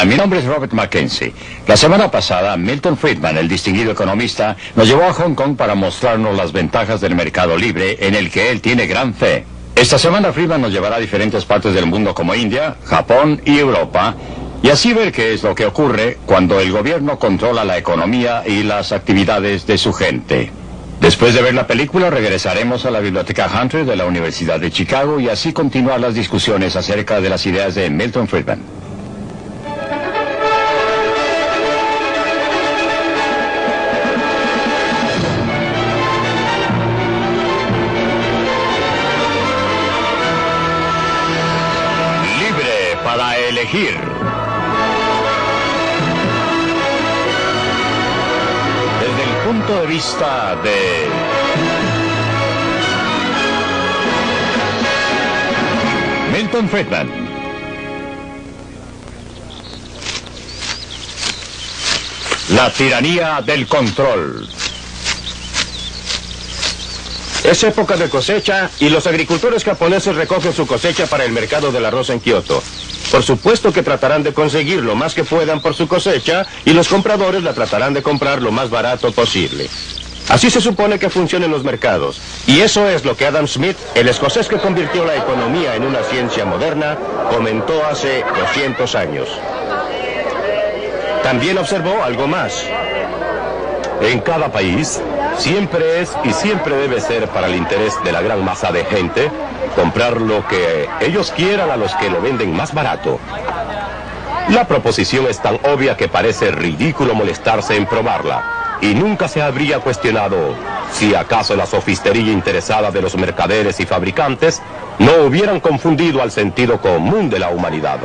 Hola, mi nombre es Robert Mackenzie. La semana pasada, Milton Friedman, el distinguido economista, nos llevó a Hong Kong para mostrarnos las ventajas del mercado libre en el que él tiene gran fe. Esta semana Friedman nos llevará a diferentes partes del mundo como India, Japón y Europa, y así ver qué es lo que ocurre cuando el gobierno controla la economía y las actividades de su gente. Después de ver la película, regresaremos a la Biblioteca Hunter de la Universidad de Chicago y así continuar las discusiones acerca de las ideas de Milton Friedman. Libre para elegir. Punto de vista de Milton Friedman. La tiranía del control. Es época de cosecha y los agricultores japoneses recogen su cosecha para el mercado del arroz en Kioto. Por supuesto que tratarán de conseguir lo más que puedan por su cosecha y los compradores la tratarán de comprar lo más barato posible. Así se supone que funcionan los mercados. Y eso es lo que Adam Smith, el escocés que convirtió la economía en una ciencia moderna, comentó hace 200 años. También observó algo más. En cada país, siempre es y siempre debe ser para el interés de la gran masa de gente comprar lo que ellos quieran a los que lo venden más barato. La proposición es tan obvia que parece ridículo molestarse en probarla, y nunca se habría cuestionado si acaso la sofistería interesada de los mercaderes y fabricantes no hubieran confundido al sentido común de la humanidad.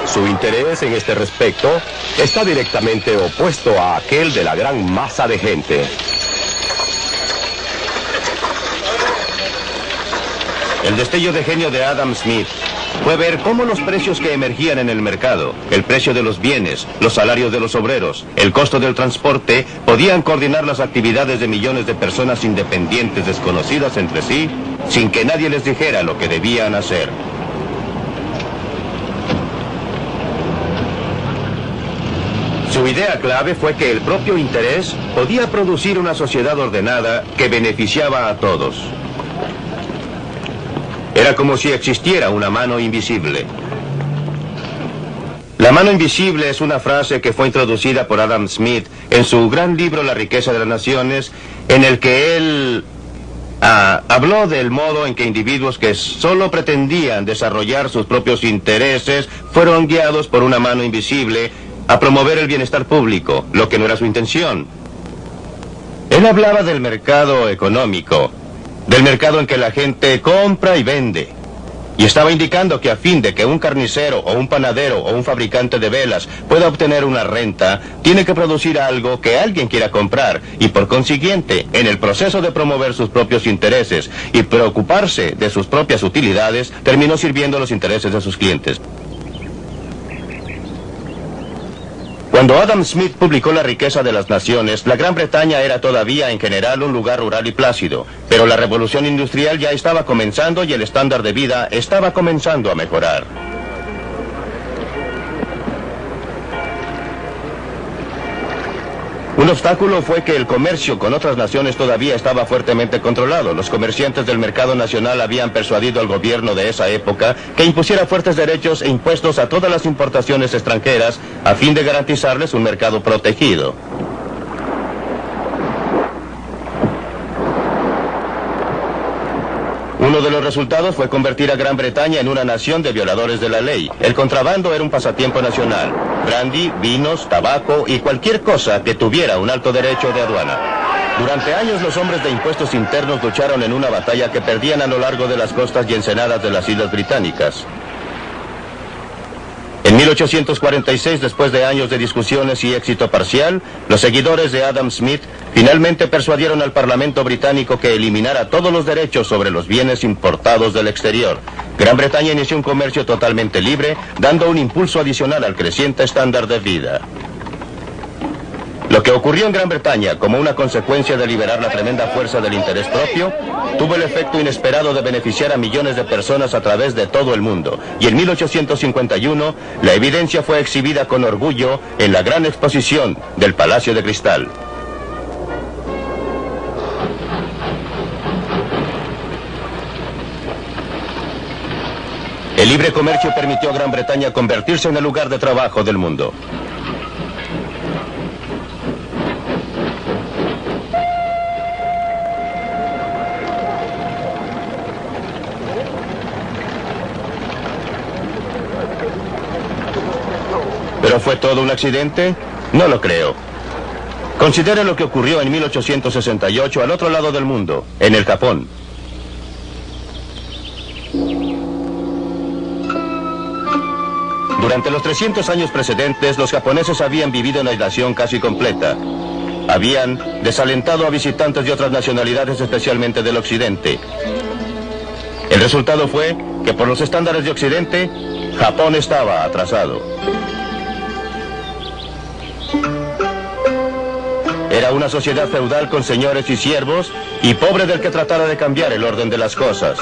Su interés en este respecto está directamente opuesto a aquel de la gran masa de gente. El destello de genio de Adam Smith fue ver cómo los precios que emergían en el mercado, el precio de los bienes, los salarios de los obreros, el costo del transporte, podían coordinar las actividades de millones de personas independientes desconocidas entre sí, sin que nadie les dijera lo que debían hacer. Su idea clave fue que el propio interés podía producir una sociedad ordenada que beneficiaba a todos. Era como si existiera una mano invisible. La mano invisible es una frase que fue introducida por Adam Smith en su gran libro La riqueza de las naciones, en el que él habló del modo en que individuos que solo pretendían desarrollar sus propios intereses fueron guiados por una mano invisible a promover el bienestar público, lo que no era su intención. Él hablaba del mercado económico, del mercado en que la gente compra y vende. Y estaba indicando que a fin de que un carnicero o un panadero o un fabricante de velas pueda obtener una renta, tiene que producir algo que alguien quiera comprar y por consiguiente, en el proceso de promover sus propios intereses y preocuparse de sus propias utilidades, terminó sirviendo los intereses de sus clientes. Cuando Adam Smith publicó La riqueza de las naciones, la Gran Bretaña era todavía en general un lugar rural y plácido, pero la revolución industrial ya estaba comenzando y el estándar de vida estaba comenzando a mejorar. Un obstáculo fue que el comercio con otras naciones todavía estaba fuertemente controlado. Los comerciantes del mercado nacional habían persuadido al gobierno de esa época que impusiera fuertes derechos e impuestos a todas las importaciones extranjeras a fin de garantizarles un mercado protegido. Uno de los resultados fue convertir a Gran Bretaña en una nación de violadores de la ley. El contrabando era un pasatiempo nacional. Brandy, vinos, tabaco y cualquier cosa que tuviera un alto derecho de aduana. Durante años los hombres de impuestos internos lucharon en una batalla que perdían a lo largo de las costas y ensenadas de las Islas Británicas. En 1846, después de años de discusiones y éxito parcial, los seguidores de Adam Smith finalmente persuadieron al Parlamento británico que eliminara todos los derechos sobre los bienes importados del exterior. Gran Bretaña inició un comercio totalmente libre, dando un impulso adicional al creciente estándar de vida. Lo que ocurrió en Gran Bretaña como una consecuencia de liberar la tremenda fuerza del interés propio, tuvo el efecto inesperado de beneficiar a millones de personas a través de todo el mundo. Y en 1851, la evidencia fue exhibida con orgullo en la gran exposición del Palacio de Cristal. El libre comercio permitió a Gran Bretaña convertirse en el lugar de trabajo del mundo. ¿Pero fue todo un accidente? No lo creo. Considere lo que ocurrió en 1868 al otro lado del mundo, en el Japón. Durante los 300 años precedentes, los japoneses habían vivido en aislación casi completa. Habían desalentado a visitantes de otras nacionalidades, especialmente del occidente. El resultado fue que por los estándares de occidente, Japón estaba atrasado. Era una sociedad feudal con señores y siervos, y pobre del que tratara de cambiar el orden de las cosas.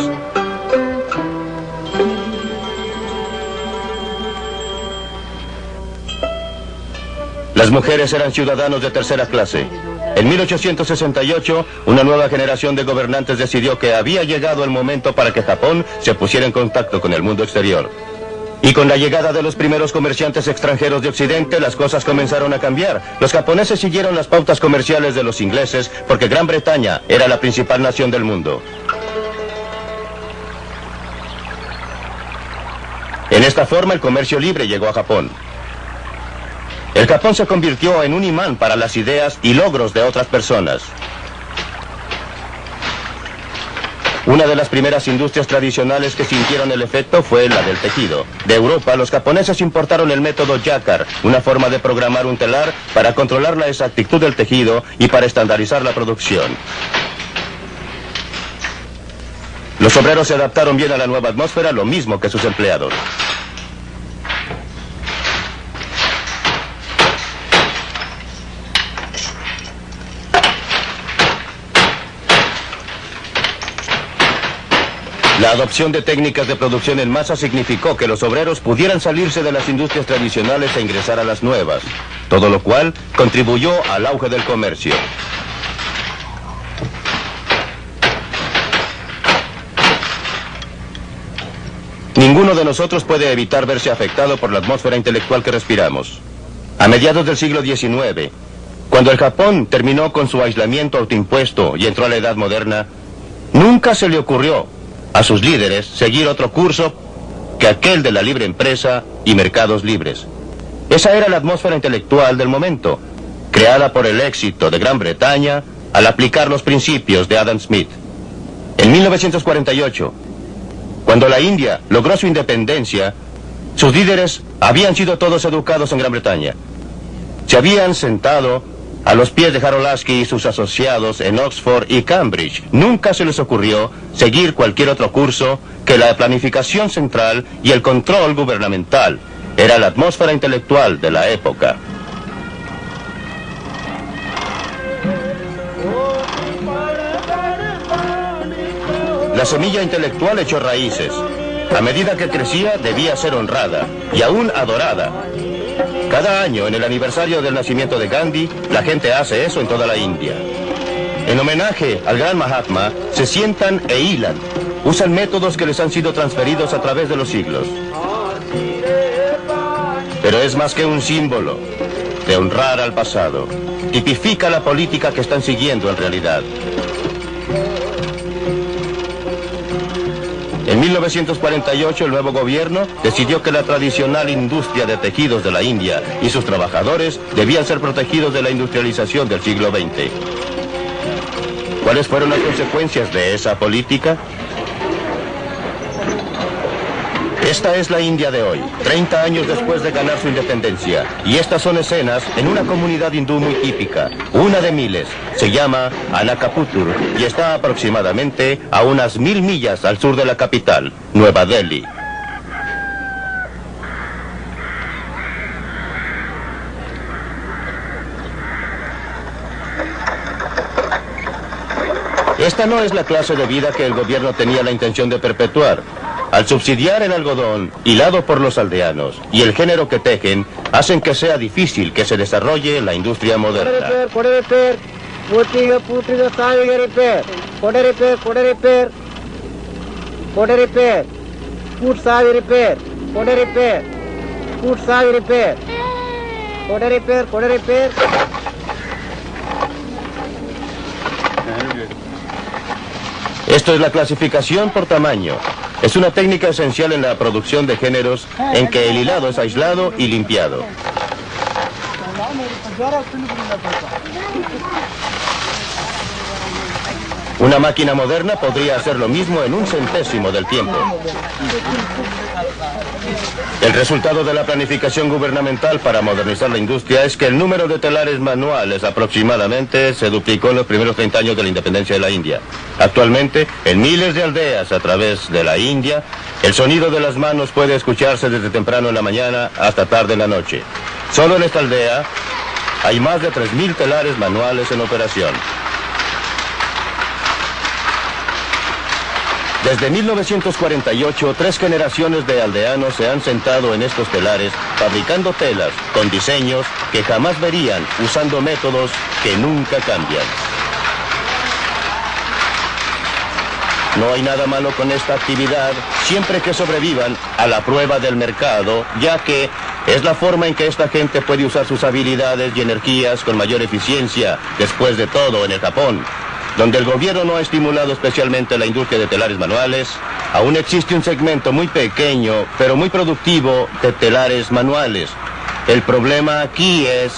Las mujeres eran ciudadanos de tercera clase. En 1868, una nueva generación de gobernantes decidió que había llegado el momento para que Japón se pusiera en contacto con el mundo exterior. Y con la llegada de los primeros comerciantes extranjeros de Occidente, las cosas comenzaron a cambiar. Los japoneses siguieron las pautas comerciales de los ingleses porque Gran Bretaña era la principal nación del mundo. En esta forma, el comercio libre llegó a Japón. El Japón se convirtió en un imán para las ideas y logros de otras personas. Una de las primeras industrias tradicionales que sintieron el efecto fue la del tejido. De Europa, los japoneses importaron el método Jacquard, una forma de programar un telar para controlar la exactitud del tejido y para estandarizar la producción. Los obreros se adaptaron bien a la nueva atmósfera, lo mismo que sus empleados. La adopción de técnicas de producción en masa significó que los obreros pudieran salirse de las industrias tradicionales e ingresar a las nuevas, todo lo cual contribuyó al auge del comercio. Ninguno de nosotros puede evitar verse afectado por la atmósfera intelectual que respiramos. A mediados del siglo XIX, cuando el Japón terminó con su aislamiento autoimpuesto y entró a la Edad Moderna, nunca se le ocurrió a sus líderes seguir otro curso que aquel de la libre empresa y mercados libres. Esa era la atmósfera intelectual del momento, creada por el éxito de Gran Bretaña al aplicar los principios de Adam Smith. En 1948, cuando la India logró su independencia, sus líderes habían sido todos educados en Gran Bretaña. Se habían sentado a los pies de Harold Lasky y sus asociados en Oxford y Cambridge. Nunca se les ocurrió seguir cualquier otro curso que la planificación central y el control gubernamental. Era la atmósfera intelectual de la época. La semilla intelectual echó raíces. A medida que crecía, debía ser honrada y aún adorada. Cada año, en el aniversario del nacimiento de Gandhi, la gente hace eso en toda la India. En homenaje al gran Mahatma, se sientan e hilan. Usan métodos que les han sido transferidos a través de los siglos. Pero es más que un símbolo de honrar al pasado. Tipifica la política que están siguiendo en realidad. En 1948 el nuevo gobierno decidió que la tradicional industria de tejidos de la India y sus trabajadores debían ser protegidos de la industrialización del siglo XX. ¿Cuáles fueron las consecuencias de esa política? Esta es la India de hoy, 30 años después de ganar su independencia. Y estas son escenas en una comunidad hindú muy típica, una de miles. Se llama Anakaputur y está aproximadamente a unas 1000 millas al sur de la capital, Nueva Delhi. Esta no es la clase de vida que el gobierno tenía la intención de perpetuar. Al subsidiar el algodón, hilado por los aldeanos, y el género que tejen, hacen que sea difícil que se desarrolle la industria moderna. Esto es la clasificación por tamaño. Es una técnica esencial en la producción de géneros en que el hilado es aislado y limpiado. Una máquina moderna podría hacer lo mismo en 1/100º del tiempo. El resultado de la planificación gubernamental para modernizar la industria es que el número de telares manuales aproximadamente se duplicó en los primeros 30 años de la independencia de la India. Actualmente, en miles de aldeas a través de la India, el sonido de las manos puede escucharse desde temprano en la mañana hasta tarde en la noche. Solo en esta aldea hay más de 3.000 telares manuales en operación. Desde 1948, 3 generaciones de aldeanos se han sentado en estos telares fabricando telas con diseños que jamás verían, usando métodos que nunca cambian. No hay nada malo con esta actividad, siempre que sobrevivan a la prueba del mercado, ya que es la forma en que esta gente puede usar sus habilidades y energías con mayor eficiencia. Después de todo, en el Japón, donde el gobierno no ha estimulado especialmente la industria de telares manuales, aún existe un segmento muy pequeño, pero muy productivo de telares manuales. El problema aquí es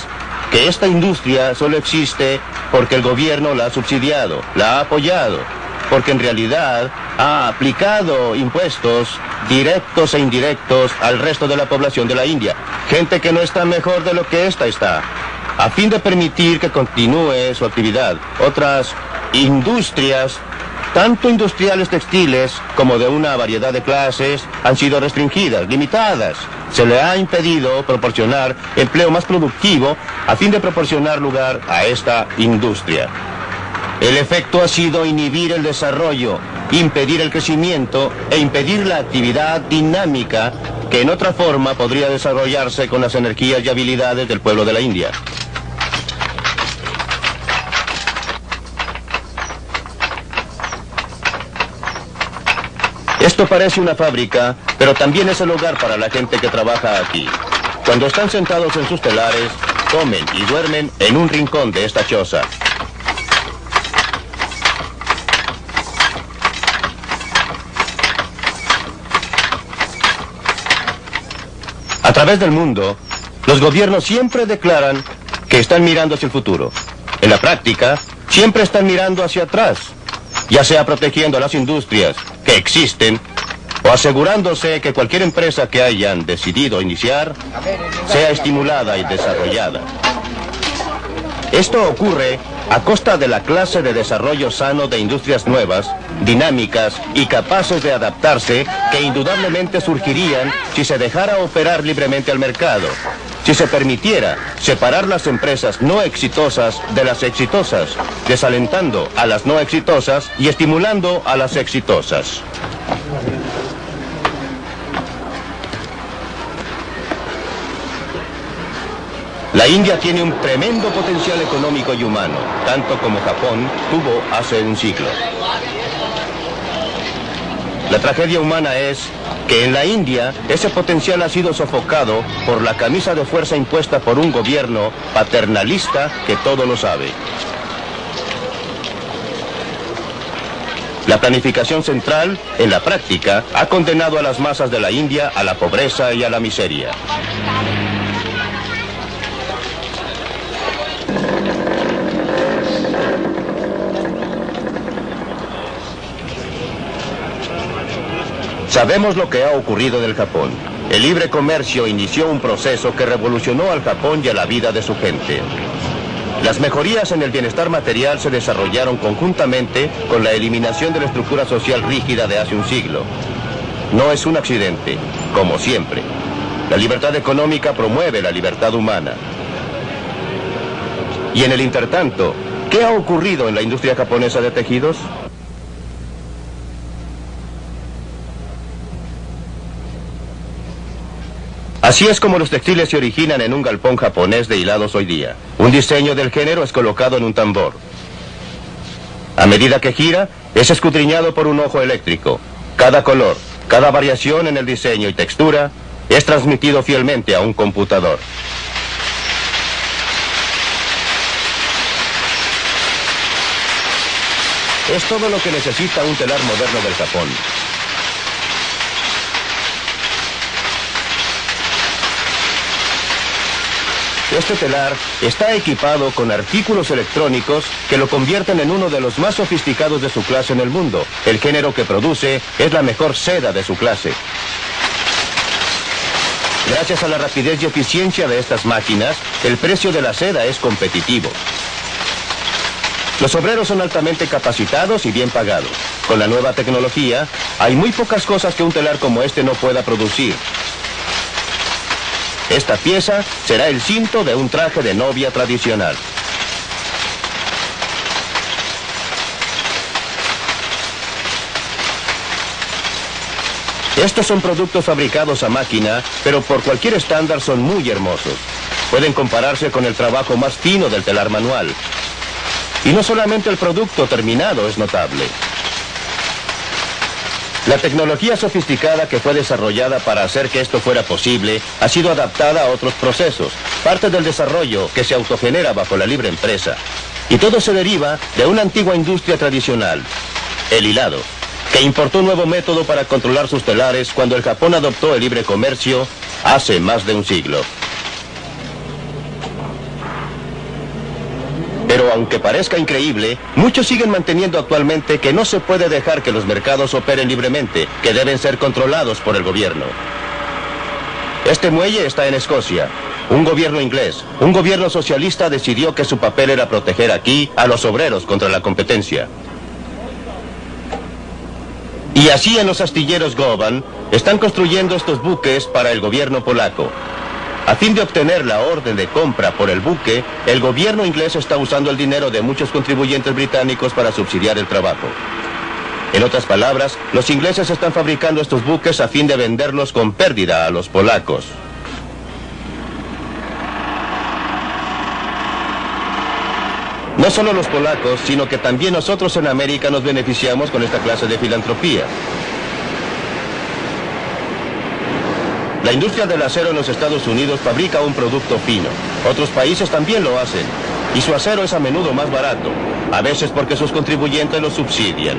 que esta industria solo existe porque el gobierno la ha subsidiado, la ha apoyado, porque en realidad ha aplicado impuestos directos e indirectos al resto de la población de la India. Gente que no está mejor de lo que esta está, a fin de permitir que continúe su actividad. Otras industrias, tanto industriales textiles como de una variedad de clases, han sido restringidas, limitadas. Se le ha impedido proporcionar empleo más productivo a fin de proporcionar lugar a esta industria. El efecto ha sido inhibir el desarrollo, impedir el crecimiento e impedir la actividad dinámica que en otra forma podría desarrollarse con las energías y habilidades del pueblo de la India. Esto parece una fábrica, pero también es el hogar para la gente que trabaja aquí. Cuando están sentados en sus telares, comen y duermen en un rincón de esta choza. A través del mundo, los gobiernos siempre declaran que están mirando hacia el futuro. En la práctica, siempre están mirando hacia atrás, ya sea protegiendo a las industrias que existen o asegurándose que cualquier empresa que hayan decidido iniciar sea estimulada y desarrollada. Esto ocurre a costa de la clase de desarrollo sano de industrias nuevas, dinámicas y capaces de adaptarse que indudablemente surgirían si se dejara operar libremente al mercado, si se permitiera separar las empresas no exitosas de las exitosas, desalentando a las no exitosas y estimulando a las exitosas. La India tiene un tremendo potencial económico y humano, tanto como Japón tuvo hace un siglo. La tragedia humana es que en la India ese potencial ha sido sofocado por la camisa de fuerza impuesta por un gobierno paternalista que todo lo sabe. La planificación central, en la práctica, ha condenado a las masas de la India a la pobreza y a la miseria. Sabemos lo que ha ocurrido en el Japón. El libre comercio inició un proceso que revolucionó al Japón y a la vida de su gente. Las mejorías en el bienestar material se desarrollaron conjuntamente con la eliminación de la estructura social rígida de hace un siglo. No es un accidente, como siempre. La libertad económica promueve la libertad humana. Y en el intertanto, ¿Qué ha ocurrido en la industria japonesa de tejidos? Así es como los textiles se originan en un galpón japonés de hilados hoy día. Un diseño del género es colocado en un tambor. A medida que gira, es escudriñado por un ojo eléctrico. Cada color, cada variación en el diseño y textura es transmitido fielmente a un computador. Es todo lo que necesita un telar moderno del Japón. Este telar está equipado con artículos electrónicos que lo convierten en uno de los más sofisticados de su clase en el mundo. El género que produce es la mejor seda de su clase. Gracias a la rapidez y eficiencia de estas máquinas, el precio de la seda es competitivo. Los obreros son altamente capacitados y bien pagados. Con la nueva tecnología, hay muy pocas cosas que un telar como este no pueda producir. Esta pieza será el cinto de un traje de novia tradicional. Estos son productos fabricados a máquina, pero por cualquier estándar son muy hermosos. Pueden compararse con el trabajo más fino del telar manual. Y no solamente el producto terminado es notable. La tecnología sofisticada que fue desarrollada para hacer que esto fuera posible ha sido adaptada a otros procesos, parte del desarrollo que se autogenera bajo la libre empresa. Y todo se deriva de una antigua industria tradicional, el hilado, que importó un nuevo método para controlar sus telares cuando el Japón adoptó el libre comercio hace más de un siglo. Pero aunque parezca increíble, muchos siguen manteniendo actualmente que no se puede dejar que los mercados operen libremente, que deben ser controlados por el gobierno. Este muelle está en Escocia. Un gobierno inglés, un gobierno socialista decidió que su papel era proteger aquí a los obreros contra la competencia. Y así en los astilleros Govan están construyendo estos buques para el gobierno polaco. A fin de obtener la orden de compra por el buque, el gobierno inglés está usando el dinero de muchos contribuyentes británicos para subsidiar el trabajo. En otras palabras, los ingleses están fabricando estos buques a fin de venderlos con pérdida a los polacos. No solo los polacos, sino que también nosotros en América nos beneficiamos con esta clase de filantropía. La industria del acero en los Estados Unidos fabrica un producto fino. Otros países también lo hacen. Y su acero es a menudo más barato. A veces porque sus contribuyentes lo subsidian.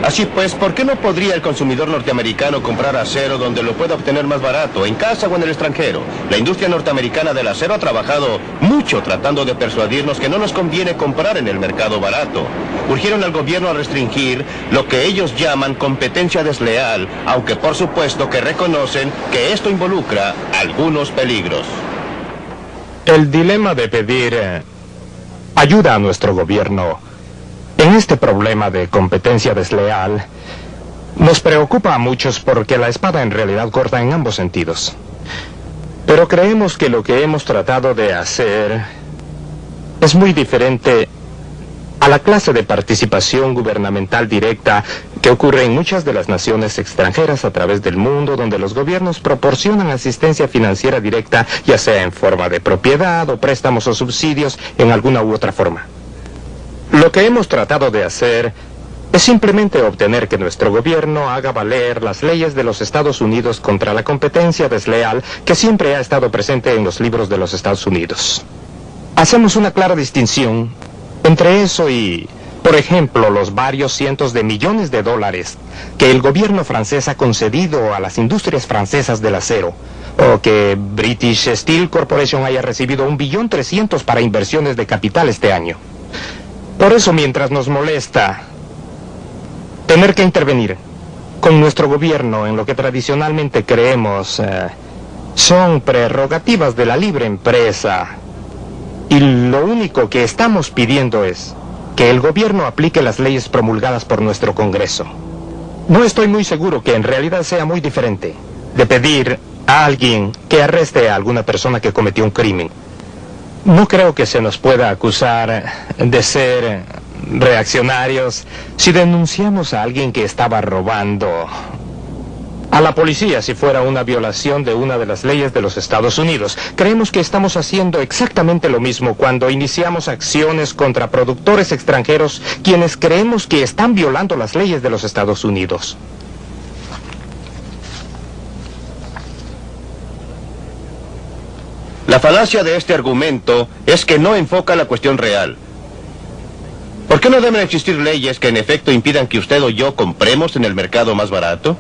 Así pues, ¿por qué no podría el consumidor norteamericano comprar acero donde lo pueda obtener más barato, en casa o en el extranjero? La industria norteamericana del acero ha trabajado mucho tratando de persuadirnos que no nos conviene comprar en el mercado barato. Urgieron al gobierno a restringir lo que ellos llaman competencia desleal, aunque por supuesto que reconocen que esto involucra algunos peligros. El dilema de pedir ayuda a nuestro gobierno en este problema de competencia desleal nos preocupa a muchos porque la espada en realidad corta en ambos sentidos. Pero creemos que lo que hemos tratado de hacer es muy diferente a la clase de participación gubernamental directa que ocurre en muchas de las naciones extranjeras a través del mundo, donde los gobiernos proporcionan asistencia financiera directa, ya sea en forma de propiedad o préstamos o subsidios en alguna u otra forma. Lo que hemos tratado de hacer es simplemente obtener que nuestro gobierno haga valer las leyes de los Estados Unidos contra la competencia desleal que siempre ha estado presente en los libros de los Estados Unidos. Hacemos una clara distinción entre eso y, por ejemplo, los varios cientos de millones de dólares que el gobierno francés ha concedido a las industrias francesas del acero, o que British Steel Corporation haya recibido 1.3 billones para inversiones de capital este año. Por eso, mientras nos molesta tener que intervenir con nuestro gobierno en lo que tradicionalmente creemos son prerrogativas de la libre empresa, y lo único que estamos pidiendo es que el gobierno aplique las leyes promulgadas por nuestro Congreso. No estoy muy seguro que en realidad sea muy diferente de pedir a alguien que arreste a alguna persona que cometió un crimen. No creo que se nos pueda acusar de ser reaccionarios si denunciamos a alguien que estaba robando a la policía si fuera una violación de una de las leyes de los Estados Unidos. Creemos que estamos haciendo exactamente lo mismo cuando iniciamos acciones contra productores extranjeros quienes creemos que están violando las leyes de los Estados Unidos. La falacia de este argumento es que no enfoca la cuestión real. ¿Por qué no deben existir leyes que en efecto impidan que usted o yo compremos en el mercado más barato?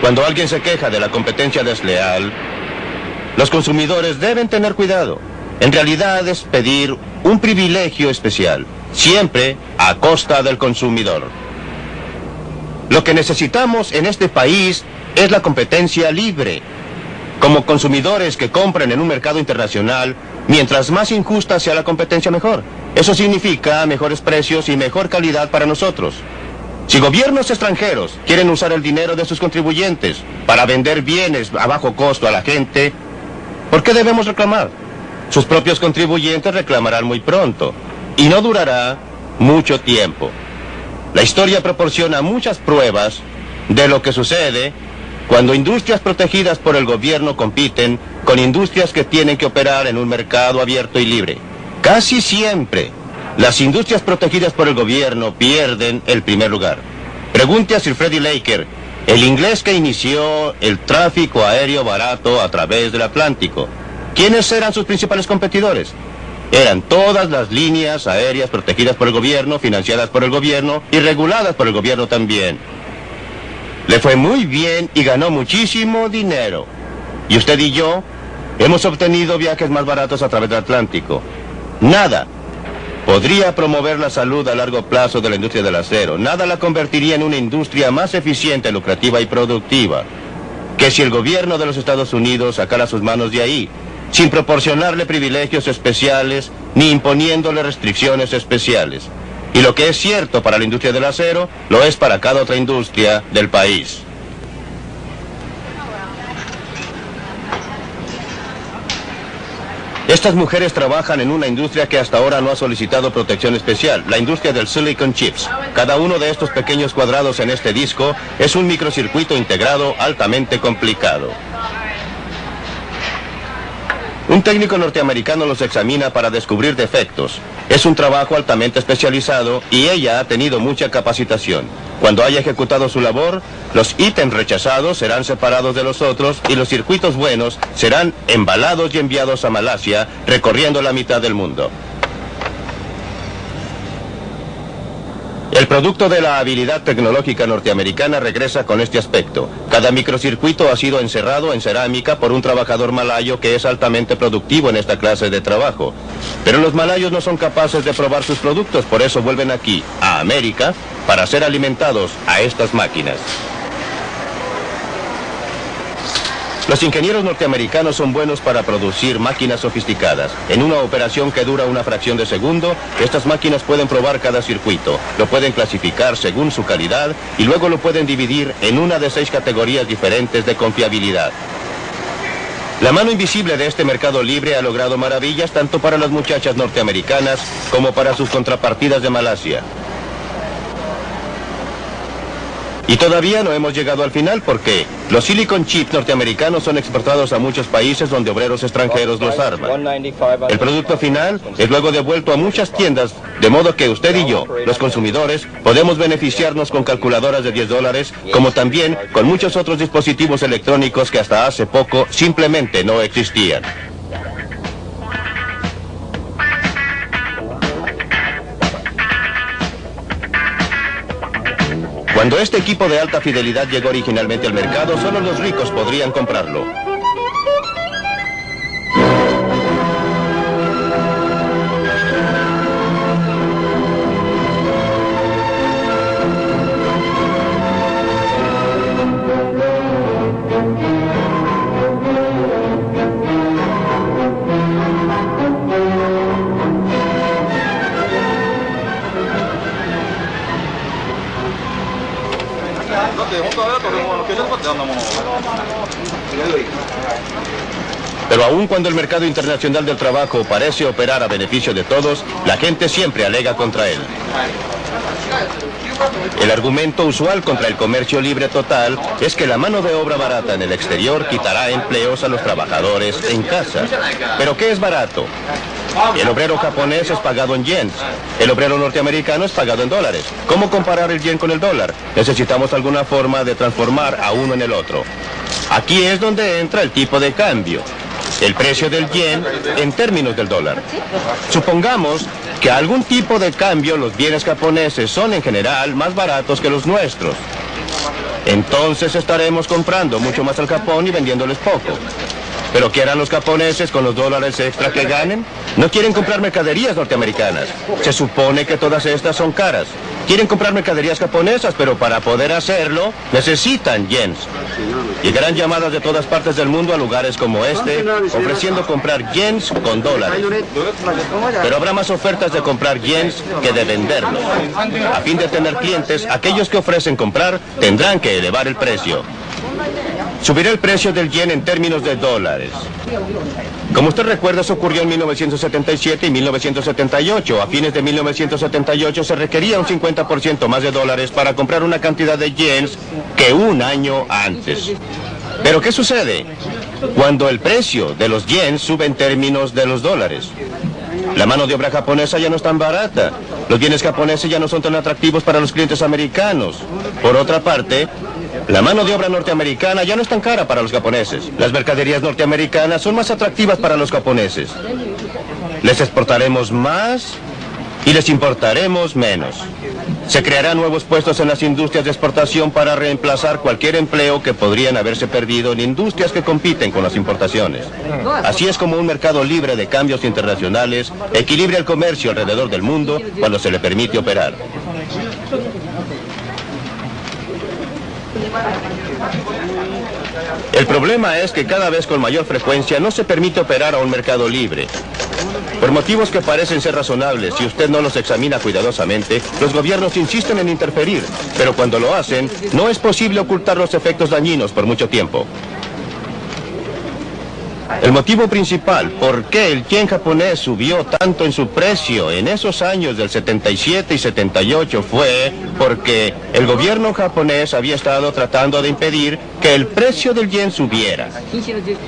Cuando alguien se queja de la competencia desleal, los consumidores deben tener cuidado. En realidad es pedir un privilegio especial, siempre a costa del consumidor. Lo que necesitamos en este país es la competencia libre. Como consumidores que compren en un mercado internacional, mientras más injusta sea la competencia, mejor. Eso significa mejores precios y mejor calidad para nosotros. Si gobiernos extranjeros quieren usar el dinero de sus contribuyentes para vender bienes a bajo costo a la gente, ¿por qué debemos reclamar? Sus propios contribuyentes reclamarán muy pronto, y no durará mucho tiempo. La historia proporciona muchas pruebas de lo que sucede cuando industrias protegidas por el gobierno compiten con industrias que tienen que operar en un mercado abierto y libre. Casi siempre, las industrias protegidas por el gobierno pierden el primer lugar. Pregunte a Sir Freddie Laker, el inglés que inició el tráfico aéreo barato a través del Atlántico. ¿Quiénes eran sus principales competidores? Eran todas las líneas aéreas protegidas por el gobierno, financiadas por el gobierno y reguladas por el gobierno también. Le fue muy bien y ganó muchísimo dinero. Y usted y yo hemos obtenido viajes más baratos a través del Atlántico. Nada podría promover la salud a largo plazo de la industria del acero. Nada la convertiría en una industria más eficiente, lucrativa y productiva que si el gobierno de los Estados Unidos sacara sus manos de ahí, sin proporcionarle privilegios especiales ni imponiéndole restricciones especiales. Y lo que es cierto para la industria del acero, lo es para cada otra industria del país. Estas mujeres trabajan en una industria que hasta ahora no ha solicitado protección especial, la industria del silicon chips. Cada uno de estos pequeños cuadrados en este disco es un microcircuito integrado altamente complicado. Un técnico norteamericano los examina para descubrir defectos. Es un trabajo altamente especializado y ella ha tenido mucha capacitación. Cuando haya ejecutado su labor, los ítems rechazados serán separados de los otros y los circuitos buenos serán embalados y enviados a Malasia, recorriendo la mitad del mundo. El producto de la habilidad tecnológica norteamericana regresa con este aspecto. Cada microcircuito ha sido encerrado en cerámica por un trabajador malayo que es altamente productivo en esta clase de trabajo. Pero los malayos no son capaces de probar sus productos, por eso vuelven aquí, a América, para ser alimentados a estas máquinas. Los ingenieros norteamericanos son buenos para producir máquinas sofisticadas. En una operación que dura una fracción de segundo, estas máquinas pueden probar cada circuito, lo pueden clasificar según su calidad y luego lo pueden dividir en una de 6 categorías diferentes de confiabilidad. La mano invisible de este mercado libre ha logrado maravillas tanto para las muchachas norteamericanas como para sus contrapartidas de Malasia. Y todavía no hemos llegado al final porque los silicon chips norteamericanos son exportados a muchos países donde obreros extranjeros los arman. El producto final es luego devuelto a muchas tiendas, de modo que usted y yo, los consumidores, podemos beneficiarnos con calculadoras de $10, como también con muchos otros dispositivos electrónicos que hasta hace poco simplemente no existían. Cuando este equipo de alta fidelidad llegó originalmente al mercado, solo los ricos podrían comprarlo. Pero aun cuando el mercado internacional del trabajo parece operar a beneficio de todos, la gente siempre alega contra él. El argumento usual contra el comercio libre total es que la mano de obra barata en el exterior quitará empleos a los trabajadores en casa. ¿Pero qué es barato? El obrero japonés es pagado en yens. El obrero norteamericano es pagado en dólares. ¿Cómo comparar el yen con el dólar? Necesitamos alguna forma de transformar a uno en el otro. Aquí es donde entra el tipo de cambio. El precio del yen en términos del dólar. Supongamos que a algún tipo de cambio los bienes japoneses son en general más baratos que los nuestros. Entonces estaremos comprando mucho más al Japón y vendiéndoles poco. ¿Pero qué harán los japoneses con los dólares extra que ganen? No quieren comprar mercaderías norteamericanas. Se supone que todas estas son caras. Quieren comprar mercaderías japonesas, pero para poder hacerlo necesitan yens. Llegarán llamadas de todas partes del mundo a lugares como este, ofreciendo comprar yens con dólares. Pero habrá más ofertas de comprar yens que de venderlos. A fin de tener clientes, aquellos que ofrecen comprar tendrán que elevar el precio. Subirá el precio del yen en términos de dólares. Como usted recuerda, eso ocurrió en 1977 y 1978. A fines de 1978 se requería un 50% más de dólares para comprar una cantidad de yens que un año antes. ¿Pero qué sucede? Cuando el precio de los yens sube en términos de los dólares. La mano de obra japonesa ya no es tan barata. Los bienes japoneses ya no son tan atractivos para los clientes americanos. Por otra parte, la mano de obra norteamericana ya no es tan cara para los japoneses. Las mercaderías norteamericanas son más atractivas para los japoneses. Les exportaremos más y les importaremos menos. Se crearán nuevos puestos en las industrias de exportación para reemplazar cualquier empleo que podrían haberse perdido en industrias que compiten con las importaciones. Así es como un mercado libre de cambios internacionales equilibra el comercio alrededor del mundo cuando se le permite operar. El problema es que cada vez con mayor frecuencia no se permite operar a un mercado libre. Por motivos que parecen ser razonables, si usted no los examina cuidadosamente, los gobiernos insisten en interferir, pero cuando lo hacen, no es posible ocultar los efectos dañinos por mucho tiempo. El motivo principal por qué el yen japonés subió tanto en su precio en esos años del 77 y 78 fue porque el gobierno japonés había estado tratando de impedir que el precio del yen subiera.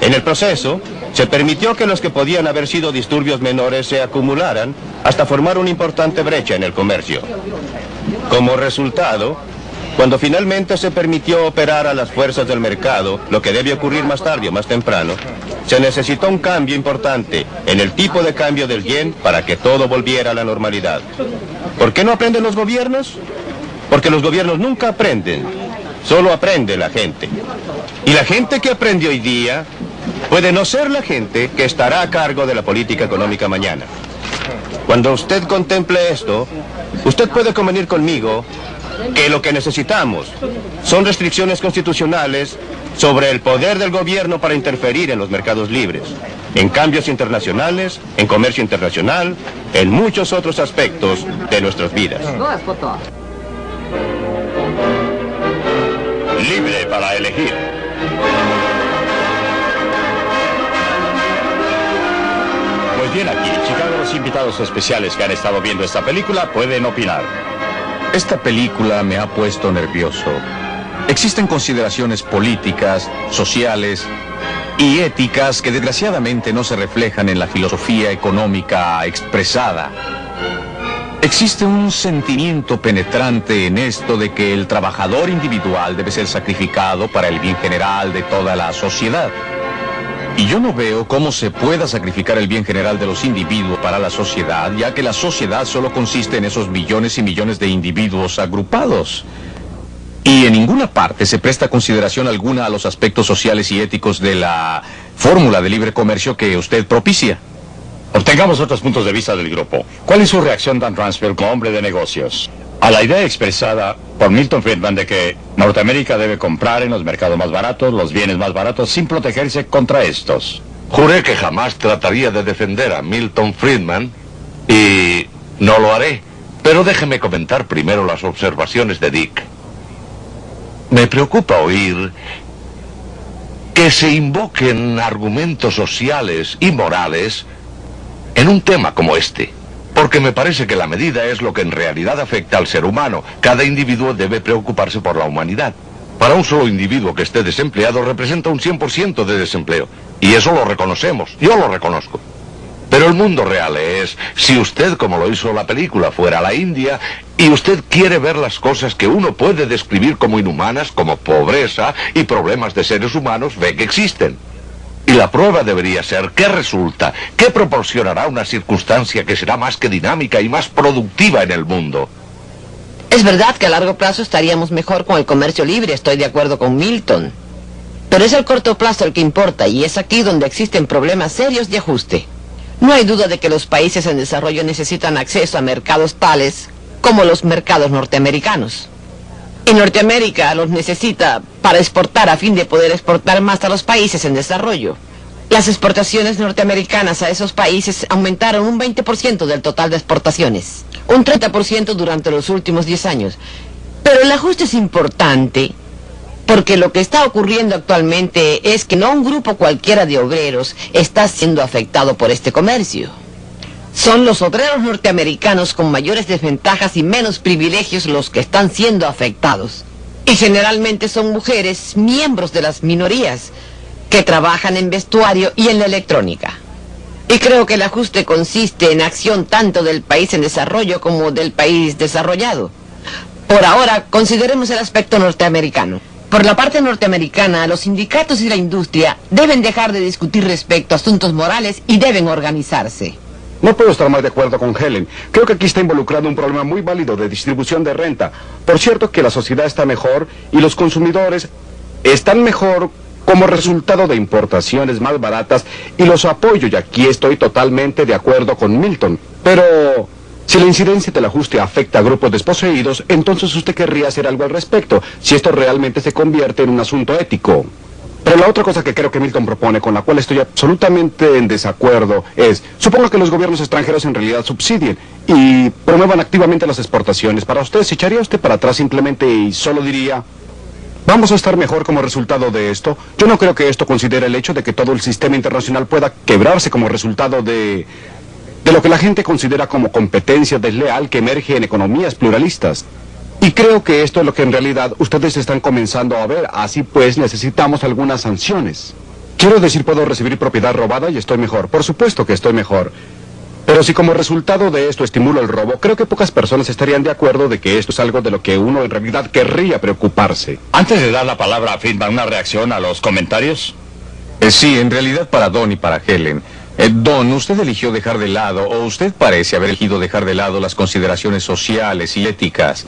En el proceso, se permitió que los que podían haber sido disturbios menores se acumularan hasta formar una importante brecha en el comercio. Como resultado, cuando finalmente se permitió operar a las fuerzas del mercado, lo que debe ocurrir más tarde o más temprano, se necesitó un cambio importante en el tipo de cambio del yen para que todo volviera a la normalidad. ¿Por qué no aprenden los gobiernos? Porque los gobiernos nunca aprenden, solo aprende la gente. Y la gente que aprende hoy día puede no ser la gente que estará a cargo de la política económica mañana. Cuando usted contemple esto, usted puede convenir conmigo que lo que necesitamos son restricciones constitucionales sobre el poder del gobierno para interferir en los mercados libres, en cambios internacionales, en comercio internacional, en muchos otros aspectos de nuestras vidas. Libre para elegir. Pues bien, aquí en Chicago los invitados especiales que han estado viendo esta película pueden opinar. Esta película me ha puesto nervioso. Existen consideraciones políticas, sociales y éticas que desgraciadamente no se reflejan en la filosofía económica expresada. Existe un sentimiento penetrante en esto de que el trabajador individual debe ser sacrificado para el bien general de toda la sociedad. Y yo no veo cómo se pueda sacrificar el bien general de los individuos para la sociedad, ya que la sociedad solo consiste en esos millones y millones de individuos agrupados. Y en ninguna parte se presta consideración alguna a los aspectos sociales y éticos de la fórmula de libre comercio que usted propicia. Obtengamos otros puntos de vista del grupo. ¿Cuál es su reacción, Dan Ransfeld, como hombre de negocios, a la idea expresada por Milton Friedman de que Norteamérica debe comprar en los mercados más baratos los bienes más baratos sin protegerse contra estos? Juré que jamás trataría de defender a Milton Friedman y no lo haré. Pero déjeme comentar primero las observaciones de Dick. Me preocupa oír que se invoquen argumentos sociales y morales en un tema como este. Porque me parece que la medida es lo que en realidad afecta al ser humano. Cada individuo debe preocuparse por la humanidad. Para un solo individuo que esté desempleado representa un 100% de desempleo. Y eso lo reconocemos, yo lo reconozco. Pero el mundo real es, si usted, como lo hizo la película, fuera a la India, y usted quiere ver las cosas que uno puede describir como inhumanas, como pobreza y problemas de seres humanos, ve que existen. Y la prueba debería ser qué resulta, qué proporcionará una circunstancia que será más que dinámica y más productiva en el mundo. Es verdad que a largo plazo estaríamos mejor con el comercio libre, estoy de acuerdo con Milton. Pero es el corto plazo el que importa, y es aquí donde existen problemas serios de ajuste. No hay duda de que los países en desarrollo necesitan acceso a mercados tales como los mercados norteamericanos. Y Norteamérica los necesita para exportar a fin de poder exportar más a los países en desarrollo. Las exportaciones norteamericanas a esos países aumentaron un 20% del total de exportaciones, un 30% durante los últimos 10 años. Pero el ajuste es importante porque lo que está ocurriendo actualmente es que no un grupo cualquiera de obreros está siendo afectado por este comercio. Son los obreros norteamericanos con mayores desventajas y menos privilegios los que están siendo afectados. Y generalmente son mujeres, miembros de las minorías, que trabajan en vestuario y en la electrónica. Y creo que el ajuste consiste en acción tanto del país en desarrollo como del país desarrollado. Por ahora, consideremos el aspecto norteamericano. Por la parte norteamericana, los sindicatos y la industria deben dejar de discutir respecto a asuntos morales y deben organizarse. No puedo estar más de acuerdo con Helen. Creo que aquí está involucrado un problema muy válido de distribución de renta. Por cierto que la sociedad está mejor y los consumidores están mejor como resultado de importaciones más baratas y los apoyo, y aquí estoy totalmente de acuerdo con Milton. Pero si la incidencia del ajuste afecta a grupos desposeídos, entonces usted querría hacer algo al respecto, si esto realmente se convierte en un asunto ético. Pero la otra cosa que creo que Milton propone, con la cual estoy absolutamente en desacuerdo, es, supongo que los gobiernos extranjeros en realidad subsidien y promuevan activamente las exportaciones. Para usted, ¿se echaría usted para atrás simplemente y solo diría, vamos a estar mejor como resultado de esto? Yo no creo que esto considere el hecho de que todo el sistema internacional pueda quebrarse como resultado de lo que la gente considera como competencia desleal que emerge en economías pluralistas. Y creo que esto es lo que en realidad ustedes están comenzando a ver. Así pues, necesitamos algunas sanciones. Quiero decir, puedo recibir propiedad robada y estoy mejor. Por supuesto que estoy mejor. Pero si como resultado de esto estimulo el robo, creo que pocas personas estarían de acuerdo de que esto es algo de lo que uno en realidad querría preocuparse. Antes de dar la palabra a Friedman, ¿una reacción a los comentarios? Sí, en realidad para Don y para Helen. Don, usted eligió dejar de lado, o usted parece haber elegido dejar de lado las consideraciones sociales y éticas.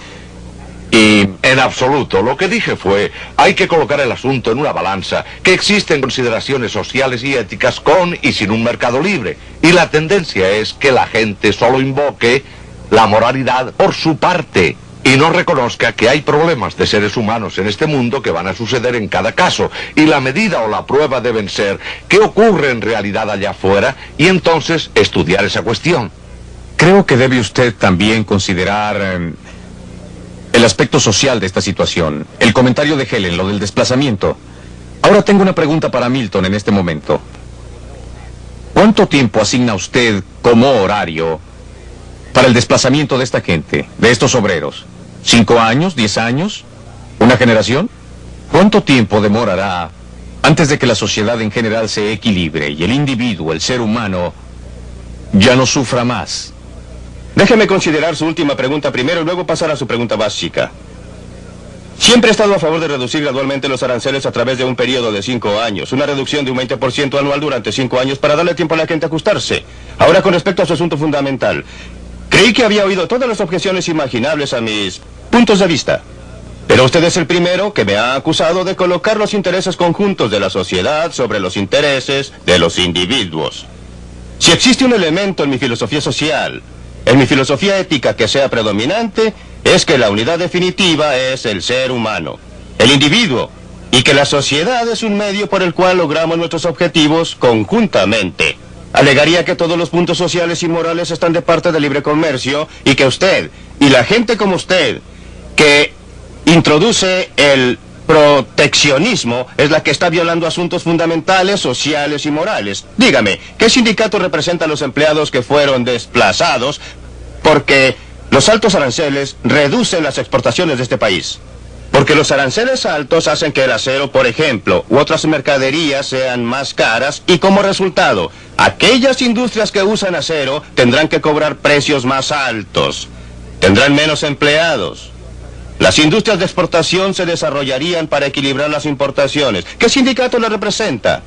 Y en absoluto, lo que dije fue, hay que colocar el asunto en una balanza, que existen consideraciones sociales y éticas con y sin un mercado libre. Y la tendencia es que la gente solo invoque la moralidad por su parte y no reconozca que hay problemas de seres humanos en este mundo que van a suceder en cada caso. Y la medida o la prueba deben ser qué ocurre en realidad allá afuera y entonces estudiar esa cuestión. Creo que debe usted también considerar el aspecto social de esta situación. El comentario de Helen, lo del desplazamiento. Ahora tengo una pregunta para Milton en este momento. ¿Cuánto tiempo asigna usted como horario para el desplazamiento de esta gente, de estos obreros? ¿5 años? ¿10 años? ¿Una generación? ¿Cuánto tiempo demorará antes de que la sociedad en general se equilibre y el individuo, el ser humano, ya no sufra más? Déjeme considerar su última pregunta primero y luego pasar a su pregunta básica. Siempre he estado a favor de reducir gradualmente los aranceles a través de un periodo de 5 años. Una reducción de un 20% anual durante 5 años para darle tiempo a la gente a ajustarse. Ahora, con respecto a su asunto fundamental. Creí que había oído todas las objeciones imaginables a mis puntos de vista. Pero usted es el primero que me ha acusado de colocar los intereses conjuntos de la sociedad sobre los intereses de los individuos. Si existe un elemento en mi filosofía social, en mi filosofía ética que sea predominante, es que la unidad definitiva es el ser humano, el individuo, y que la sociedad es un medio por el cual logramos nuestros objetivos conjuntamente. Alegaría que todos los puntos sociales y morales están de parte del libre comercio y que usted, y la gente como usted, que introduce el proteccionismo es la que está violando asuntos fundamentales, sociales y morales. Dígame, ¿qué sindicato representa a los empleados que fueron desplazados porque los altos aranceles reducen las exportaciones de este país? Porque los aranceles altos hacen que el acero, por ejemplo, u otras mercaderías sean más caras y como resultado, aquellas industrias que usan acero tendrán que cobrar precios más altos. Tendrán menos empleados. Las industrias de exportación se desarrollarían para equilibrar las importaciones. ¿Qué sindicato le representa?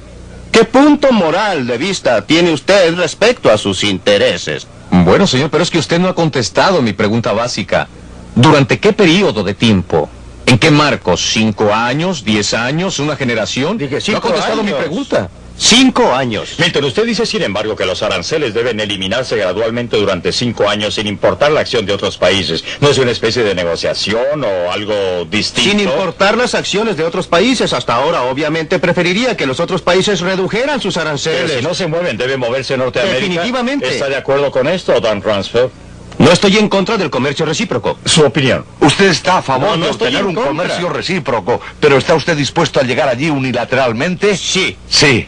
¿Qué punto moral de vista tiene usted respecto a sus intereses? Bueno, señor, pero es que usted no ha contestado mi pregunta básica. ¿Durante qué periodo de tiempo? ¿En qué marcos? ¿5 años? ¿10 años? ¿Una generación? Dije 5 no ha contestado años. mi pregunta. 5 años. Milton, usted dice, sin embargo, que los aranceles deben eliminarse gradualmente durante 5 años sin importar la acción de otros países. ¿No es una especie de negociación o algo distinto? Sin importar las acciones de otros países, hasta ahora obviamente preferiría que los otros países redujeran sus aranceles. Pero si no se mueven, debe moverse Norteamérica. Definitivamente. ¿Está de acuerdo con esto, Don Ransfeld? No estoy en contra del comercio recíproco. Su opinión. Usted está a favor No de estoy obtener en un contra. comercio recíproco, pero ¿está usted dispuesto a llegar allí unilateralmente? Sí. Sí.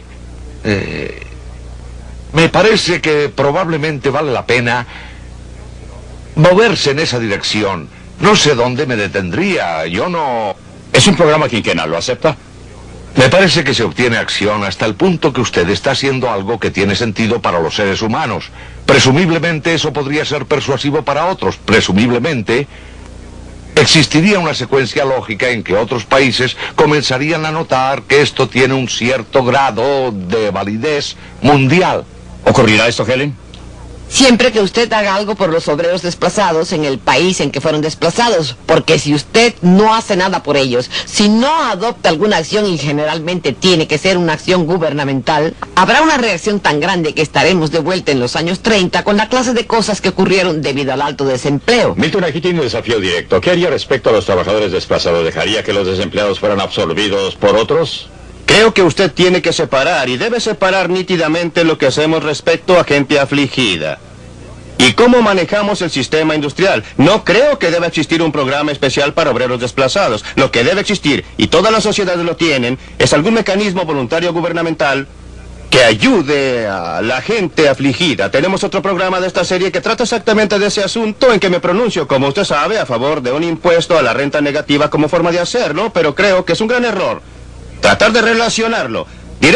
Me parece que probablemente vale la pena moverse en esa dirección. No sé dónde me detendría, yo no... Es un programa quinquenal, ¿lo acepta? Me parece que se obtiene acción hasta el punto que usted está haciendo algo que tiene sentido para los seres humanos. Presumiblemente eso podría ser persuasivo para otros. Presumiblemente existiría una secuencia lógica en que otros países comenzarían a notar que esto tiene un cierto grado de validez mundial. ¿Ocurrirá esto, Helen? Siempre que usted haga algo por los obreros desplazados en el país en que fueron desplazados, porque si usted no hace nada por ellos, si no adopta alguna acción, y generalmente tiene que ser una acción gubernamental, habrá una reacción tan grande que estaremos de vuelta en los años 30 con la clase de cosas que ocurrieron debido al alto desempleo. Milton, aquí tiene un desafío directo. ¿Qué haría respecto a los trabajadores desplazados? ¿Dejaría que los desempleados fueran absorbidos por otros? Creo que usted tiene que separar y debe separar nítidamente lo que hacemos respecto a gente afligida. ¿Y cómo manejamos el sistema industrial? No creo que deba existir un programa especial para obreros desplazados. Lo que debe existir, y todas las sociedades lo tienen, es algún mecanismo voluntario gubernamental que ayude a la gente afligida. Tenemos otro programa de esta serie que trata exactamente de ese asunto, en que me pronuncio, como usted sabe, a favor de un impuesto a la renta negativa como forma de hacerlo, pero creo que es un gran error tratar de relacionarlo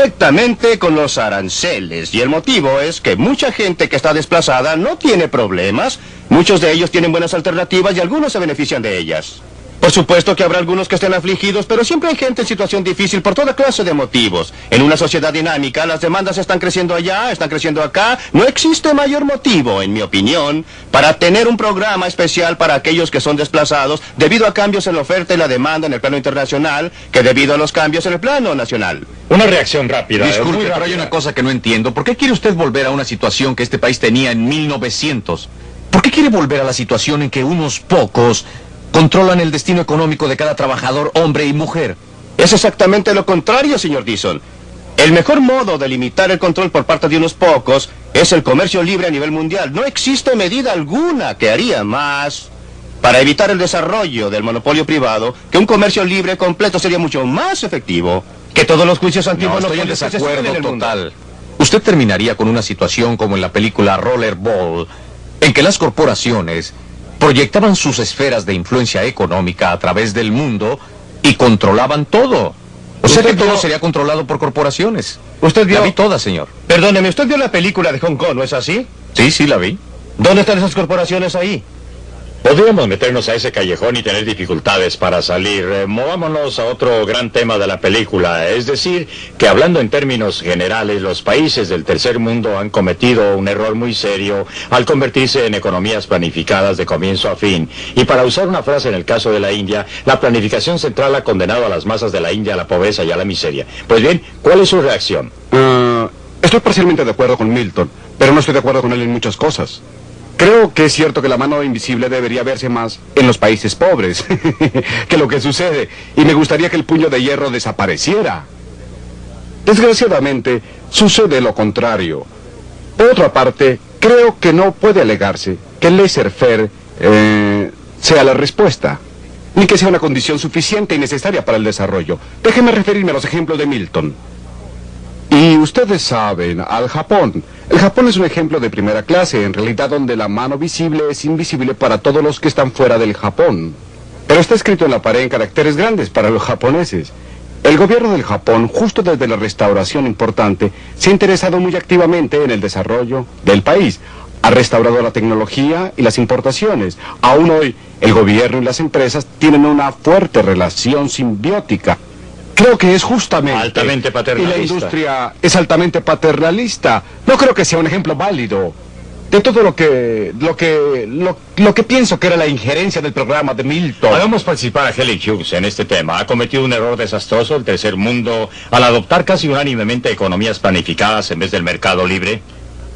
directamente con los aranceles. Y el motivo es que mucha gente que está desplazada no tiene problemas. Muchos de ellos tienen buenas alternativas y algunos se benefician de ellas. Por supuesto que habrá algunos que estén afligidos, pero siempre hay gente en situación difícil por toda clase de motivos. En una sociedad dinámica, las demandas están creciendo allá, están creciendo acá. No existe mayor motivo, en mi opinión, para tener un programa especial para aquellos que son desplazados debido a cambios en la oferta y la demanda en el plano internacional que debido a los cambios en el plano nacional. Una reacción rápida. Disculpe, muy pero hay rápida. una cosa que no entiendo. ¿Por qué quiere usted volver a una situación que este país tenía en 1900? ¿Por qué quiere volver a la situación en que unos pocos controlan el destino económico de cada trabajador, hombre y mujer? Es exactamente lo contrario, señor Dixon. El mejor modo de limitar el control por parte de unos pocos es el comercio libre a nivel mundial. No existe medida alguna que haría más para evitar el desarrollo del monopolio privado, que un comercio libre completo sería mucho más efectivo que todos los juicios No, estoy en antimonopolios que se desacuerdo suceden en el mundo. total. Usted terminaría con una situación como en la película Rollerball, en que las corporaciones proyectaban sus esferas de influencia económica a través del mundo y controlaban todo. O sea que Usted todo vio- sería controlado por corporaciones. Usted vio... La vi toda, señor. Perdóneme, usted vio la película de Hong Kong, ¿no es así? Sí, la vi. ¿Dónde están esas corporaciones ahí? Podríamos meternos a ese callejón y tener dificultades para salir. Movámonos a otro gran tema de la película. Es decir, que hablando en términos generales, los países del tercer mundo han cometido un error muy serio al convertirse en economías planificadas de comienzo a fin. Y para usar una frase en el caso de la India, la planificación central ha condenado a las masas de la India a la pobreza y a la miseria. Pues bien, ¿cuál es su reacción? Estoy parcialmente de acuerdo con Milton, pero no estoy de acuerdo con él en muchas cosas. Creo que es cierto que la mano invisible debería verse más en los países pobres que lo que sucede, y me gustaría que el puño de hierro desapareciera. Desgraciadamente, sucede lo contrario. Por otra parte, creo que no puede alegarse que el laissez-faire sea la respuesta. ni que sea una condición suficiente y necesaria para el desarrollo. Déjenme referirme a los ejemplos de Milton. Y ustedes saben, al Japón. El Japón es un ejemplo de primera clase, en realidad donde la mano visible es invisible para todos los que están fuera del Japón. Pero está escrito en la pared en caracteres grandes para los japoneses. El gobierno del Japón, justo desde la restauración importante, se ha interesado muy activamente en el desarrollo del país. Ha restaurado la tecnología y las importaciones. Aún hoy, el gobierno y las empresas tienen una fuerte relación simbiótica. Creo que es justamente... Altamente paternalista. Y la industria es altamente paternalista. No creo que sea un ejemplo válido de todo lo que pienso que era la injerencia del programa de Milton. Hagamos participar a Helen Hughes en este tema. Ha cometido un error desastroso el tercer mundo al adoptar casi unánimemente economías planificadas en vez del mercado libre.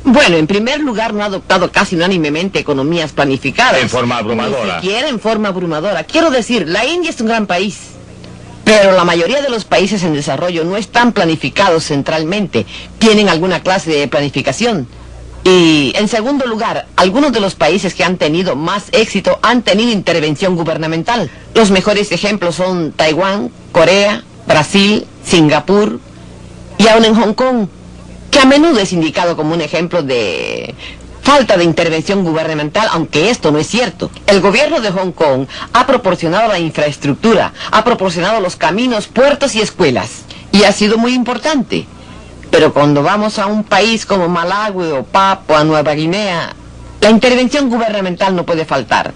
Bueno, en primer lugar, no ha adoptado casi unánimemente economías planificadas. En forma abrumadora. Ni siquiera en forma abrumadora. Quiero decir, la India es un gran país. Pero la mayoría de los países en desarrollo no están planificados centralmente. Tienen alguna clase de planificación. Y, en segundo lugar, algunos de los países que han tenido más éxito han tenido intervención gubernamental. Los mejores ejemplos son Taiwán, Corea, Brasil, Singapur y aún en Hong Kong, que a menudo es indicado como un ejemplo de falta de intervención gubernamental, aunque esto no es cierto. El gobierno de Hong Kong ha proporcionado la infraestructura, ha proporcionado los caminos, puertos y escuelas, y ha sido muy importante. Pero cuando vamos a un país como Malawi o Papua Nueva Guinea, la intervención gubernamental no puede faltar.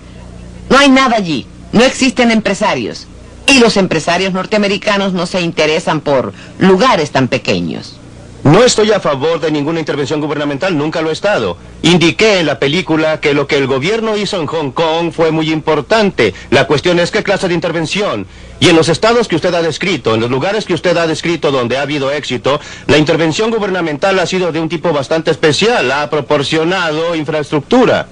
No hay nada allí, no existen empresarios, y los empresarios norteamericanos no se interesan por lugares tan pequeños. No estoy a favor de ninguna intervención gubernamental, nunca lo he estado. Indiqué en la película que lo que el gobierno hizo en Hong Kong fue muy importante. La cuestión es qué clase de intervención. Y en los estados que usted ha descrito, en los lugares que usted ha descrito donde ha habido éxito, la intervención gubernamental ha sido de un tipo bastante especial. Ha proporcionado infraestructura.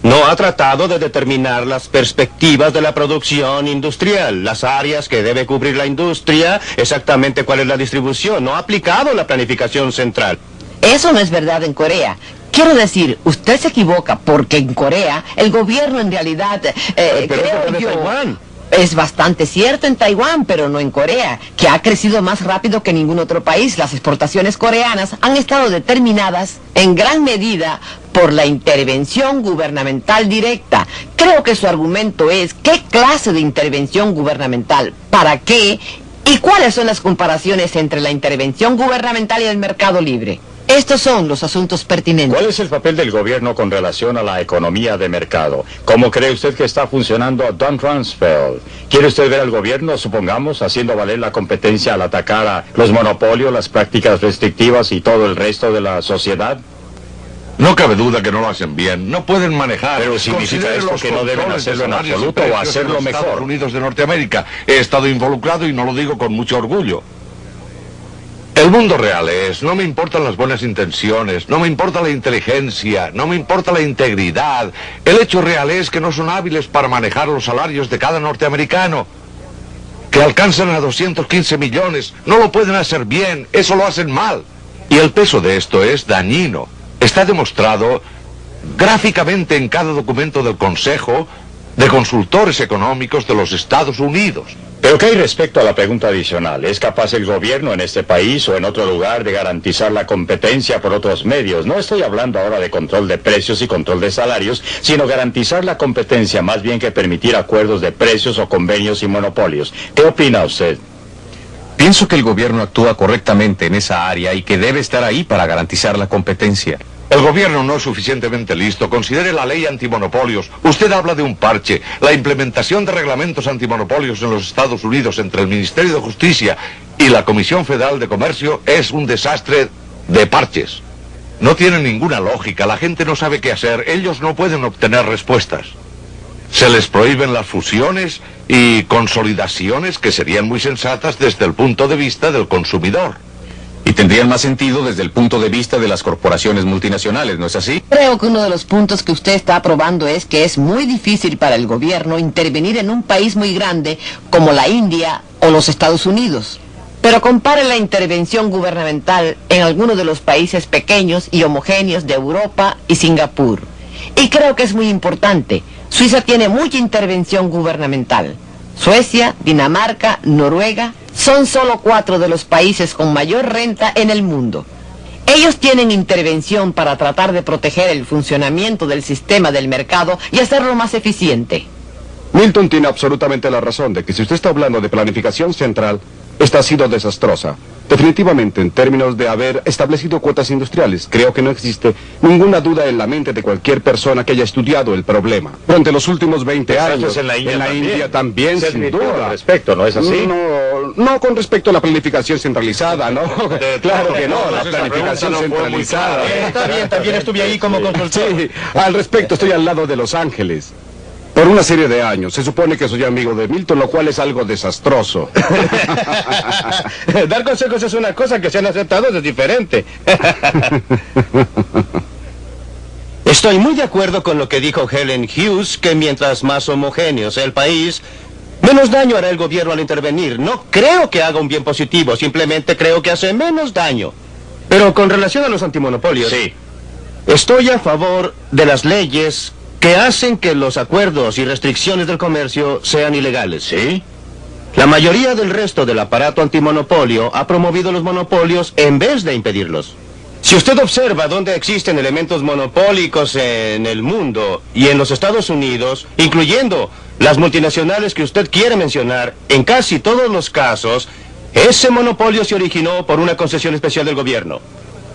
No ha tratado de determinar las perspectivas de la producción industrial, las áreas que debe cubrir la industria, exactamente cuál es la distribución. No ha aplicado la planificación central. Eso no es verdad en Corea. Quiero decir, usted se equivoca porque en Corea el gobierno en realidad, creo yo... Taiwán. Es bastante cierto en Taiwán, pero no en Corea, que ha crecido más rápido que ningún otro país. Las exportaciones coreanas han estado determinadas en gran medida por la intervención gubernamental directa. Creo que su argumento es ¿qué clase de intervención gubernamental? ¿Para qué? ¿Y cuáles son las comparaciones entre la intervención gubernamental y el mercado libre? Estos son los asuntos pertinentes. ¿Cuál es el papel del gobierno con relación a la economía de mercado? ¿Cómo cree usted que está funcionando Don Rumsfeld? ¿Quiere usted ver al gobierno, supongamos, haciendo valer la competencia al atacar a los monopolios, las prácticas restrictivas y todo el resto de la sociedad? No cabe duda que no lo hacen bien. No pueden manejar. Pero significa esto que no deben hacerlo en absoluto o hacerlo mejor. Estados Unidos de Norteamérica. He estado involucrado y no lo digo con mucho orgullo. El mundo real es, no me importan las buenas intenciones, no me importa la inteligencia, no me importa la integridad. El hecho real es que no son hábiles para manejar los salarios de cada norteamericano. Que alcanzan a 215 millones, no lo pueden hacer bien, eso lo hacen mal. Y el peso de esto es dañino. Está demostrado gráficamente en cada documento del Consejo de Consultores Económicos de los Estados Unidos. Pero ¿qué hay respecto a la pregunta adicional? ¿Es capaz el gobierno en este país o en otro lugar de garantizar la competencia por otros medios? No estoy hablando ahora de control de precios y control de salarios, sino garantizar la competencia más bien que permitir acuerdos de precios o convenios y monopolios. ¿Qué opina usted? Pienso que el gobierno actúa correctamente en esa área y que debe estar ahí para garantizar la competencia. El gobierno no es suficientemente listo. Considere la ley antimonopolios. Usted habla de un parche. La implementación de reglamentos antimonopolios en los Estados Unidos entre el Ministerio de Justicia y la Comisión Federal de Comercio es un desastre de parches. No tiene ninguna lógica. La gente no sabe qué hacer. Ellos no pueden obtener respuestas. Se les prohíben las fusiones y consolidaciones que serían muy sensatas desde el punto de vista del consumidor. Y tendrían más sentido desde el punto de vista de las corporaciones multinacionales, ¿no es así? Creo que uno de los puntos que usted está aprobando es que es muy difícil para el gobierno intervenir en un país muy grande como la India o los Estados Unidos. Pero compare la intervención gubernamental en algunos de los países pequeños y homogéneos de Europa y Singapur. Y creo que es muy importante. Suiza tiene mucha intervención gubernamental. Suecia, Dinamarca, Noruega, son solo 4 de los países con mayor renta en el mundo. Ellos tienen intervención para tratar de proteger el funcionamiento del sistema del mercado y hacerlo más eficiente. Milton tiene absolutamente la razón de que si usted está hablando de planificación central, esta ha sido desastrosa. Definitivamente, en términos de haber establecido cuotas industriales, creo que no existe ninguna duda en la mente de cualquier persona que haya estudiado el problema. Durante los últimos 20 años, en la India también, Se sin admitió duda. al respecto, ¿no es así? No con respecto a la planificación centralizada, ¿no? Claro que no, la planificación centralizada. Está bien, también estuve ahí como consultor. Sí, al respecto estoy al lado de Los Ángeles. Por una serie de años. Se supone que soy amigo de Milton, lo cual es algo desastroso. Dar consejos es una cosa, que sean aceptados es diferente. Estoy muy de acuerdo con lo que dijo Helen Hughes, que mientras más homogéneo sea el país, menos daño hará el gobierno al intervenir. No creo que haga un bien positivo, simplemente creo que hace menos daño. Pero con relación a los antimonopolios, Sí. estoy a favor de las leyes que hacen que los acuerdos y restricciones del comercio sean ilegales. ¿Sí? La mayoría del resto del aparato antimonopolio ha promovido los monopolios en vez de impedirlos. Si usted observa dónde existen elementos monopólicos en el mundo y en los Estados Unidos, incluyendo las multinacionales que usted quiere mencionar, en casi todos los casos, ese monopolio se originó por una concesión especial del gobierno.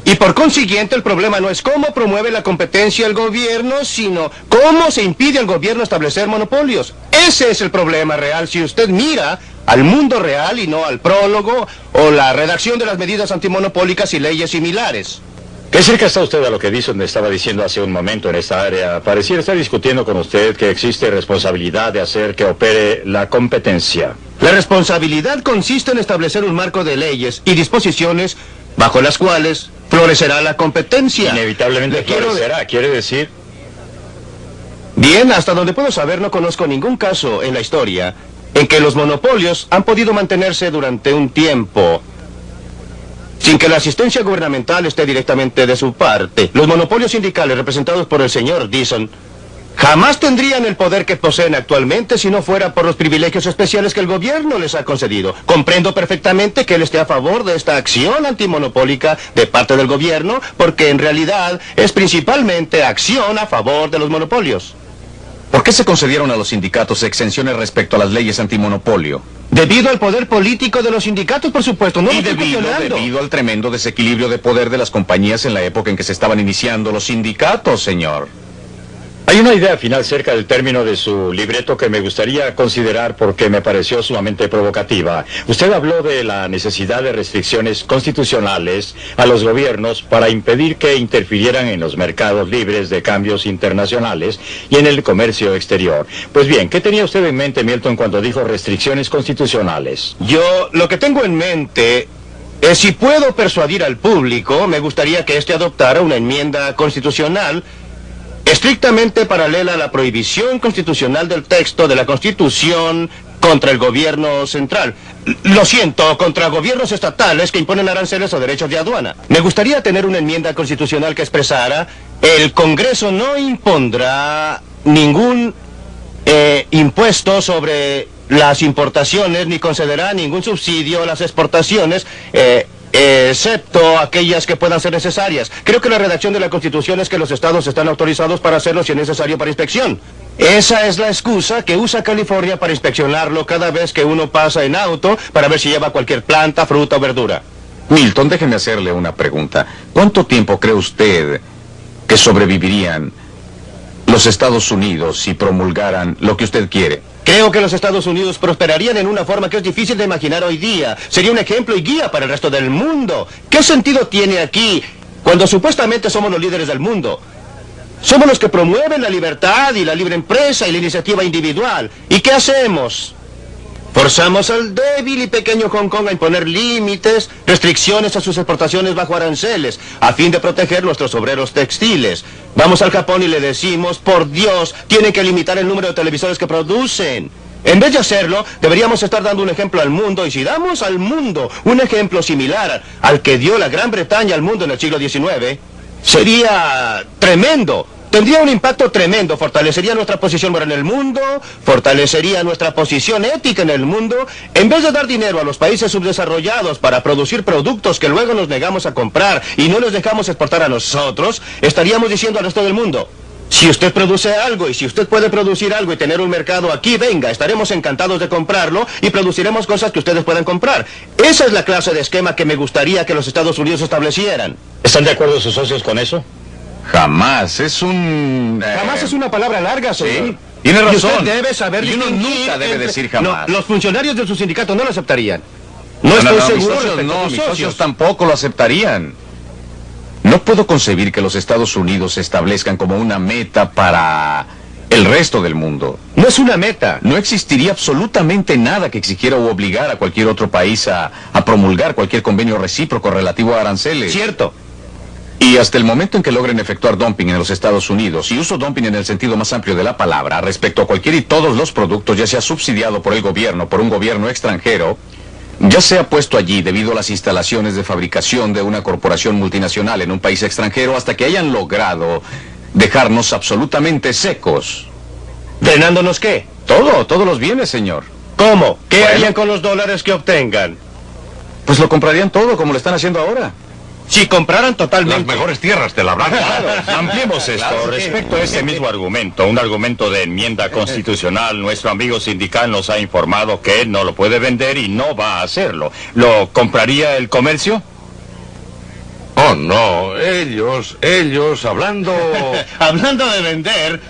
Y por consiguiente, el problema no es cómo promueve la competencia el gobierno, sino cómo se impide al gobierno establecer monopolios. Ese es el problema real si usted mira al mundo real y no al prólogo o la redacción de las medidas antimonopólicas y leyes similares. Qué cerca está usted a lo que Dixon estaba diciendo hace un momento en esta área. Pareciera estar discutiendo con usted que existe responsabilidad de hacer que opere la competencia. La responsabilidad consiste en establecer un marco de leyes y disposiciones bajo las cuales florecerá la competencia. Inevitablemente Le quiero florecerá, quiere decir. Bien, hasta donde puedo saber, no conozco ningún caso en la historia en que los monopolios han podido mantenerse durante un tiempo sin que la asistencia gubernamental esté directamente de su parte. Los monopolios sindicales representados por el señor Dixon jamás tendrían el poder que poseen actualmente si no fuera por los privilegios especiales que el gobierno les ha concedido. Comprendo perfectamente que él esté a favor de esta acción antimonopólica de parte del gobierno, porque en realidad es principalmente acción a favor de los monopolios. ¿Por qué se concedieron a los sindicatos exenciones respecto a las leyes antimonopolio? Debido al poder político de los sindicatos, por supuesto, no lo estoy cuestionando. Debido al tremendo desequilibrio de poder de las compañías en la época en que se estaban iniciando los sindicatos, señor. Hay una idea final cerca del término de su libreto que me gustaría considerar porque me pareció sumamente provocativa. Usted habló de la necesidad de restricciones constitucionales a los gobiernos para impedir que interfirieran en los mercados libres de cambios internacionales y en el comercio exterior. Pues bien, ¿qué tenía usted en mente, Milton, cuando dijo restricciones constitucionales? Yo lo que tengo en mente es si puedo persuadir al público, me gustaría que éste adoptara una enmienda constitucional estrictamente paralela a la prohibición constitucional del texto de la Constitución contra el gobierno central. Lo siento, contra gobiernos estatales que imponen aranceles o derechos de aduana. Me gustaría tener una enmienda constitucional que expresara: el Congreso no impondrá ningún impuesto sobre las importaciones ni concederá ningún subsidio a las exportaciones, excepto aquellas que puedan ser necesarias. Creo que la redacción de la Constitución es que los estados están autorizados para hacerlo si es necesario para inspección. Esa es la excusa que usa California para inspeccionarlo cada vez que uno pasa en auto para ver si lleva cualquier planta, fruta o verdura. Milton, déjeme hacerle una pregunta. ¿Cuánto tiempo cree usted que sobrevivirían los Estados Unidos si promulgaran lo que usted quiere? Creo que los Estados Unidos prosperarían en una forma que es difícil de imaginar hoy día. Sería un ejemplo y guía para el resto del mundo. ¿Qué sentido tiene aquí cuando supuestamente somos los líderes del mundo? Somos los que promueven la libertad y la libre empresa y la iniciativa individual. ¿Y qué hacemos? Forzamos al débil y pequeño Hong Kong a imponer límites, restricciones a sus exportaciones bajo aranceles, a fin de proteger nuestros obreros textiles. Vamos al Japón y le decimos: por Dios, tienen que limitar el número de televisores que producen. En vez de hacerlo, deberíamos estar dando un ejemplo al mundo, y si damos al mundo un ejemplo similar al que dio la Gran Bretaña al mundo en el siglo XIX, sería tremendo. tendría un impacto tremendo, fortalecería nuestra posición moral en el mundo, fortalecería nuestra posición ética en el mundo. En vez de dar dinero a los países subdesarrollados para producir productos que luego nos negamos a comprar y no los dejamos exportar a nosotros, estaríamos diciendo al resto del mundo: si usted produce algo y si usted puede producir algo y tener un mercado aquí, venga, estaremos encantados de comprarlo y produciremos cosas que ustedes puedan comprar. Esa es la clase de esquema que me gustaría que los Estados Unidos establecieran. ¿Están de acuerdo sus socios con eso? Jamás, es un... Jamás es una palabra larga, señor. Sí, tiene razón. Y usted debe saber Y uno distinguir nunca debe entre- decir jamás. No, los funcionarios de su sindicato no lo aceptarían. No estoy seguro respecto a sus mis socios socios. tampoco lo aceptarían. No puedo concebir que los Estados Unidos se establezcan como una meta para el resto del mundo. No es una meta. No existiría absolutamente nada que exigiera u obligara a cualquier otro país a promulgar cualquier convenio recíproco relativo a aranceles. Cierto. Y hasta el momento en que logren efectuar dumping en los Estados Unidos, y uso dumping en el sentido más amplio de la palabra, respecto a cualquier y todos los productos, ya sea subsidiado por el gobierno, por un gobierno extranjero, ya sea puesto allí debido a las instalaciones de fabricación de una corporación multinacional en un país extranjero, hasta que hayan logrado dejarnos absolutamente secos. ¿Drenándonos qué? Todos los bienes, señor. ¿Cómo? ¿Qué Bueno. harían con los dólares que obtengan? Pues lo comprarían todo, como lo están haciendo ahora. Si compraran Las totalmente. mejores tierras te la habrán dado. Ampliemos esto. Claro, Respecto a ese mismo argumento, un argumento de enmienda constitucional, nuestro amigo sindical nos ha informado que él no lo puede vender y no va a hacerlo. ¿Lo compraría el comercio? Oh, no, ellos, hablando... Hablando de vender,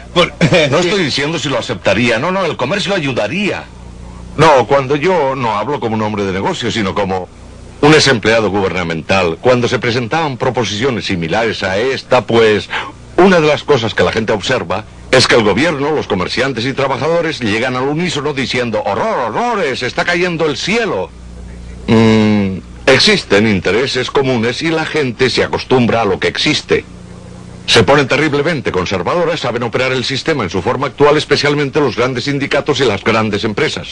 No estoy diciendo si lo aceptaría, no, el comercio ayudaría. No, cuando yo no hablo como un hombre de negocio, sino como un ex empleado gubernamental, cuando se presentaban proposiciones similares a esta, pues una de las cosas que la gente observa es que el gobierno, los comerciantes y trabajadores llegan al unísono diciendo: horror, horrores, está cayendo el cielo. Existen intereses comunes y la gente se acostumbra a lo que existe. Se ponen terriblemente conservadoras, saben operar el sistema en su forma actual, especialmente los grandes sindicatos y las grandes empresas.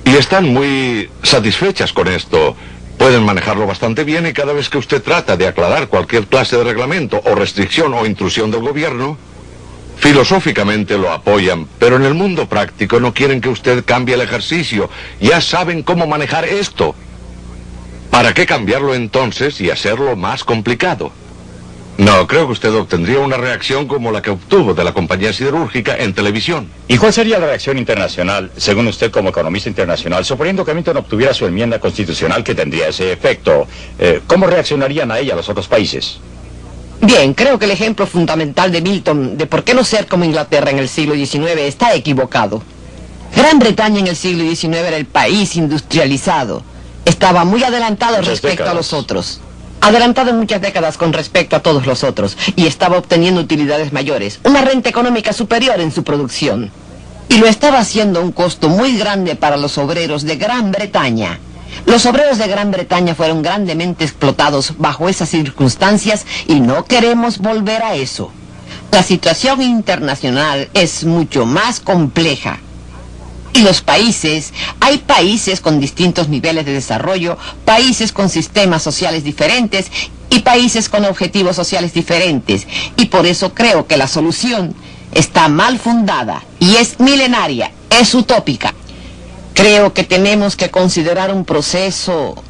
Y están muy satisfechas con esto. Pueden manejarlo bastante bien y cada vez que usted trata de aclarar cualquier clase de reglamento o restricción o intrusión del gobierno, filosóficamente lo apoyan, pero en el mundo práctico no quieren que usted cambie el ejercicio. Ya saben cómo manejar esto. ¿Para qué cambiarlo entonces y hacerlo más complicado? No, creo que usted obtendría una reacción como la que obtuvo de la compañía siderúrgica en televisión. ¿Y cuál sería la reacción internacional, según usted como economista internacional, suponiendo que Milton obtuviera su enmienda constitucional que tendría ese efecto? ¿Cómo reaccionarían a ella los otros países? Bien, creo que el ejemplo fundamental de Milton de por qué no ser como Inglaterra en el siglo XIX está equivocado. Gran Bretaña en el siglo XIX era el país industrializado. Estaba muy adelantado Muchas respecto a décadas. los otros. Adelantado en muchas décadas con respecto a todos los otros. Y estaba obteniendo utilidades mayores, una renta económica superior en su producción. Y lo estaba haciendo a un costo muy grande para los obreros de Gran Bretaña. Los obreros de Gran Bretaña fueron grandemente explotados bajo esas circunstancias y no queremos volver a eso. La situación internacional es mucho más compleja. Y los países, hay países con distintos niveles de desarrollo, países con sistemas sociales diferentes y países con objetivos sociales diferentes. Y por eso creo que la solución está mal fundada y es milenaria, es utópica. Creo que tenemos que considerar un proceso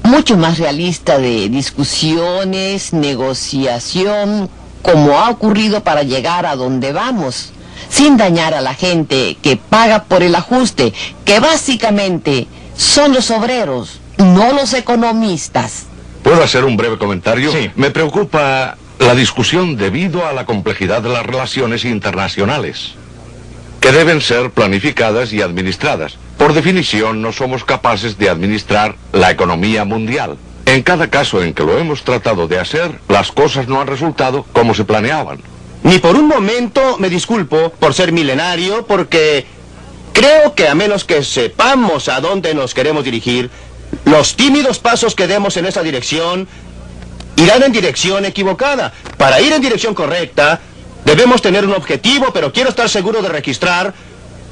mucho más realista de discusiones, negociación, como ha ocurrido para llegar a donde vamos, sin dañar a la gente que paga por el ajuste, que básicamente son los obreros, no los economistas. ¿Puedo hacer un breve comentario? Sí. Me preocupa la discusión debido a la complejidad de las relaciones internacionales, que deben ser planificadas y administradas. Por definición, no somos capaces de administrar la economía mundial. En cada caso en que lo hemos tratado de hacer, las cosas no han resultado como se planeaban. Ni por un momento me disculpo por ser milenario, porque creo que a menos que sepamos a dónde nos queremos dirigir, los tímidos pasos que demos en esa dirección irán en dirección equivocada. Para ir en dirección correcta, debemos tener un objetivo, pero quiero estar seguro de registrar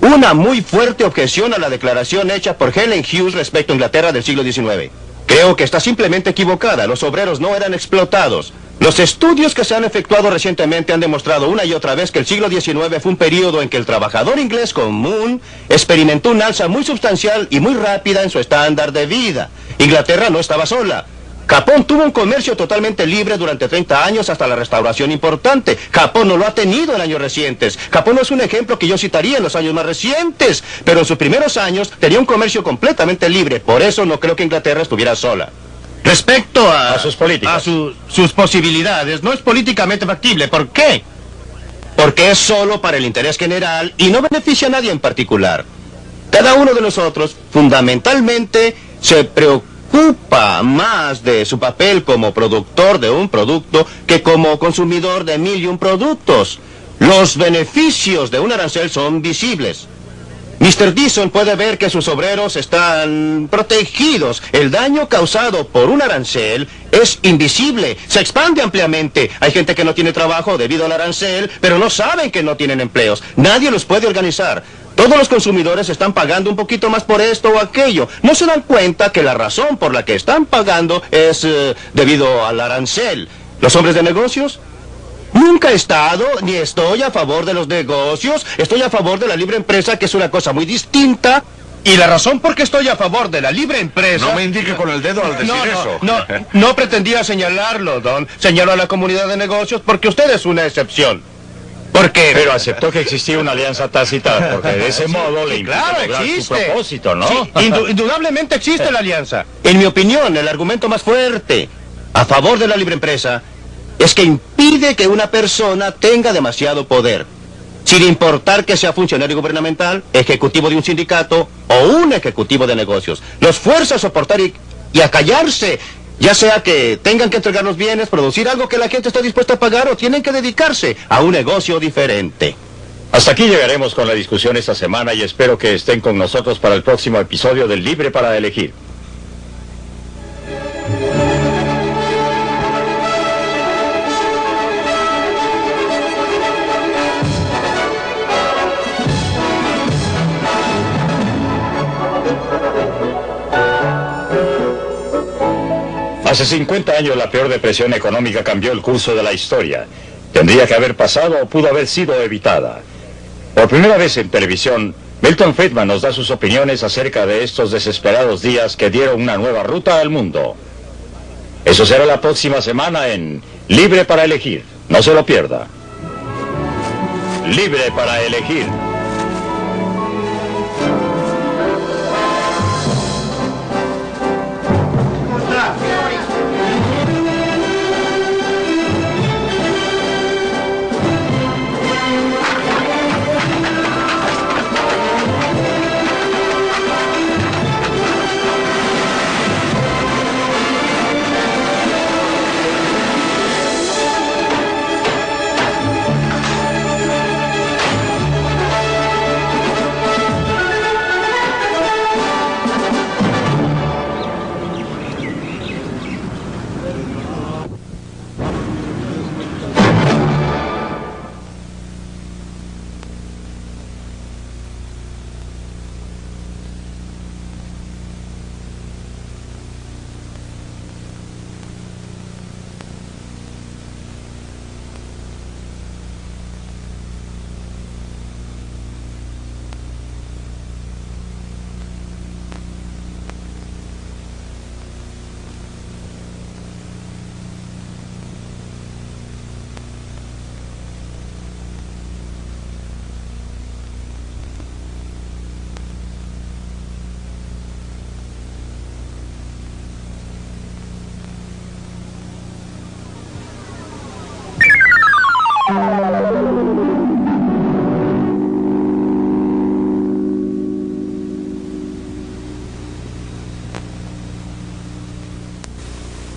una muy fuerte objeción a la declaración hecha por Helen Hughes respecto a Inglaterra del siglo XIX. Creo que está simplemente equivocada. Los obreros no eran explotados. Los estudios que se han efectuado recientemente han demostrado una y otra vez que el siglo XIX fue un periodo en que el trabajador inglés común experimentó un alza muy sustancial y muy rápida en su estándar de vida. Inglaterra no estaba sola. Japón tuvo un comercio totalmente libre durante 30 años hasta la restauración importante. Japón no lo ha tenido en años recientes. Japón no es un ejemplo que yo citaría en los años más recientes, pero en sus primeros años tenía un comercio completamente libre. Por eso no creo que Inglaterra estuviera sola. Respecto a sus políticas. A sus posibilidades, no es políticamente factible. ¿Por qué? Porque es solo para el interés general y no beneficia a nadie en particular. Cada uno de nosotros, fundamentalmente, se preocupa más de su papel como productor de un producto que como consumidor de 1000 y un productos. Los beneficios de un arancel son visibles. Mr. Dixon puede ver que sus obreros están protegidos. El daño causado por un arancel es invisible, se expande ampliamente. Hay gente que no tiene trabajo debido al arancel, pero no saben que no tienen empleos. Nadie los puede organizar. Todos los consumidores están pagando un poquito más por esto o aquello. No se dan cuenta que la razón por la que están pagando es debido al arancel. ¿Los hombres de negocios? Nunca he estado ni estoy a favor de los negocios. Estoy a favor de la libre empresa, que es una cosa muy distinta. Y la razón por qué estoy a favor de la libre empresa... No me indique con el dedo al decir eso. No pretendía señalarlo, Don. Señalo a la comunidad de negocios porque usted es una excepción. Porque... Pero aceptó que existía una alianza tácita, porque de ese modo le impide lograr su propósito, ¿no? Sí, indudablemente existe la alianza. En mi opinión, el argumento más fuerte a favor de la libre empresa es que impide que una persona tenga demasiado poder, sin importar que sea funcionario gubernamental, ejecutivo de un sindicato o un ejecutivo de negocios. Los fuerza a soportar y a callarse, ya sea que tengan que entregar los bienes, producir algo que la gente está dispuesta a pagar o tienen que dedicarse a un negocio diferente. Hasta aquí llegaremos con la discusión esta semana y espero que estén con nosotros para el próximo episodio del Libre para Elegir. Hace 50 años la peor depresión económica cambió el curso de la historia. Tendría que haber pasado o pudo haber sido evitada. Por primera vez en televisión, Milton Friedman nos da sus opiniones acerca de estos desesperados días que dieron una nueva ruta al mundo. Eso será la próxima semana en Libre para Elegir. No se lo pierda. Libre para Elegir.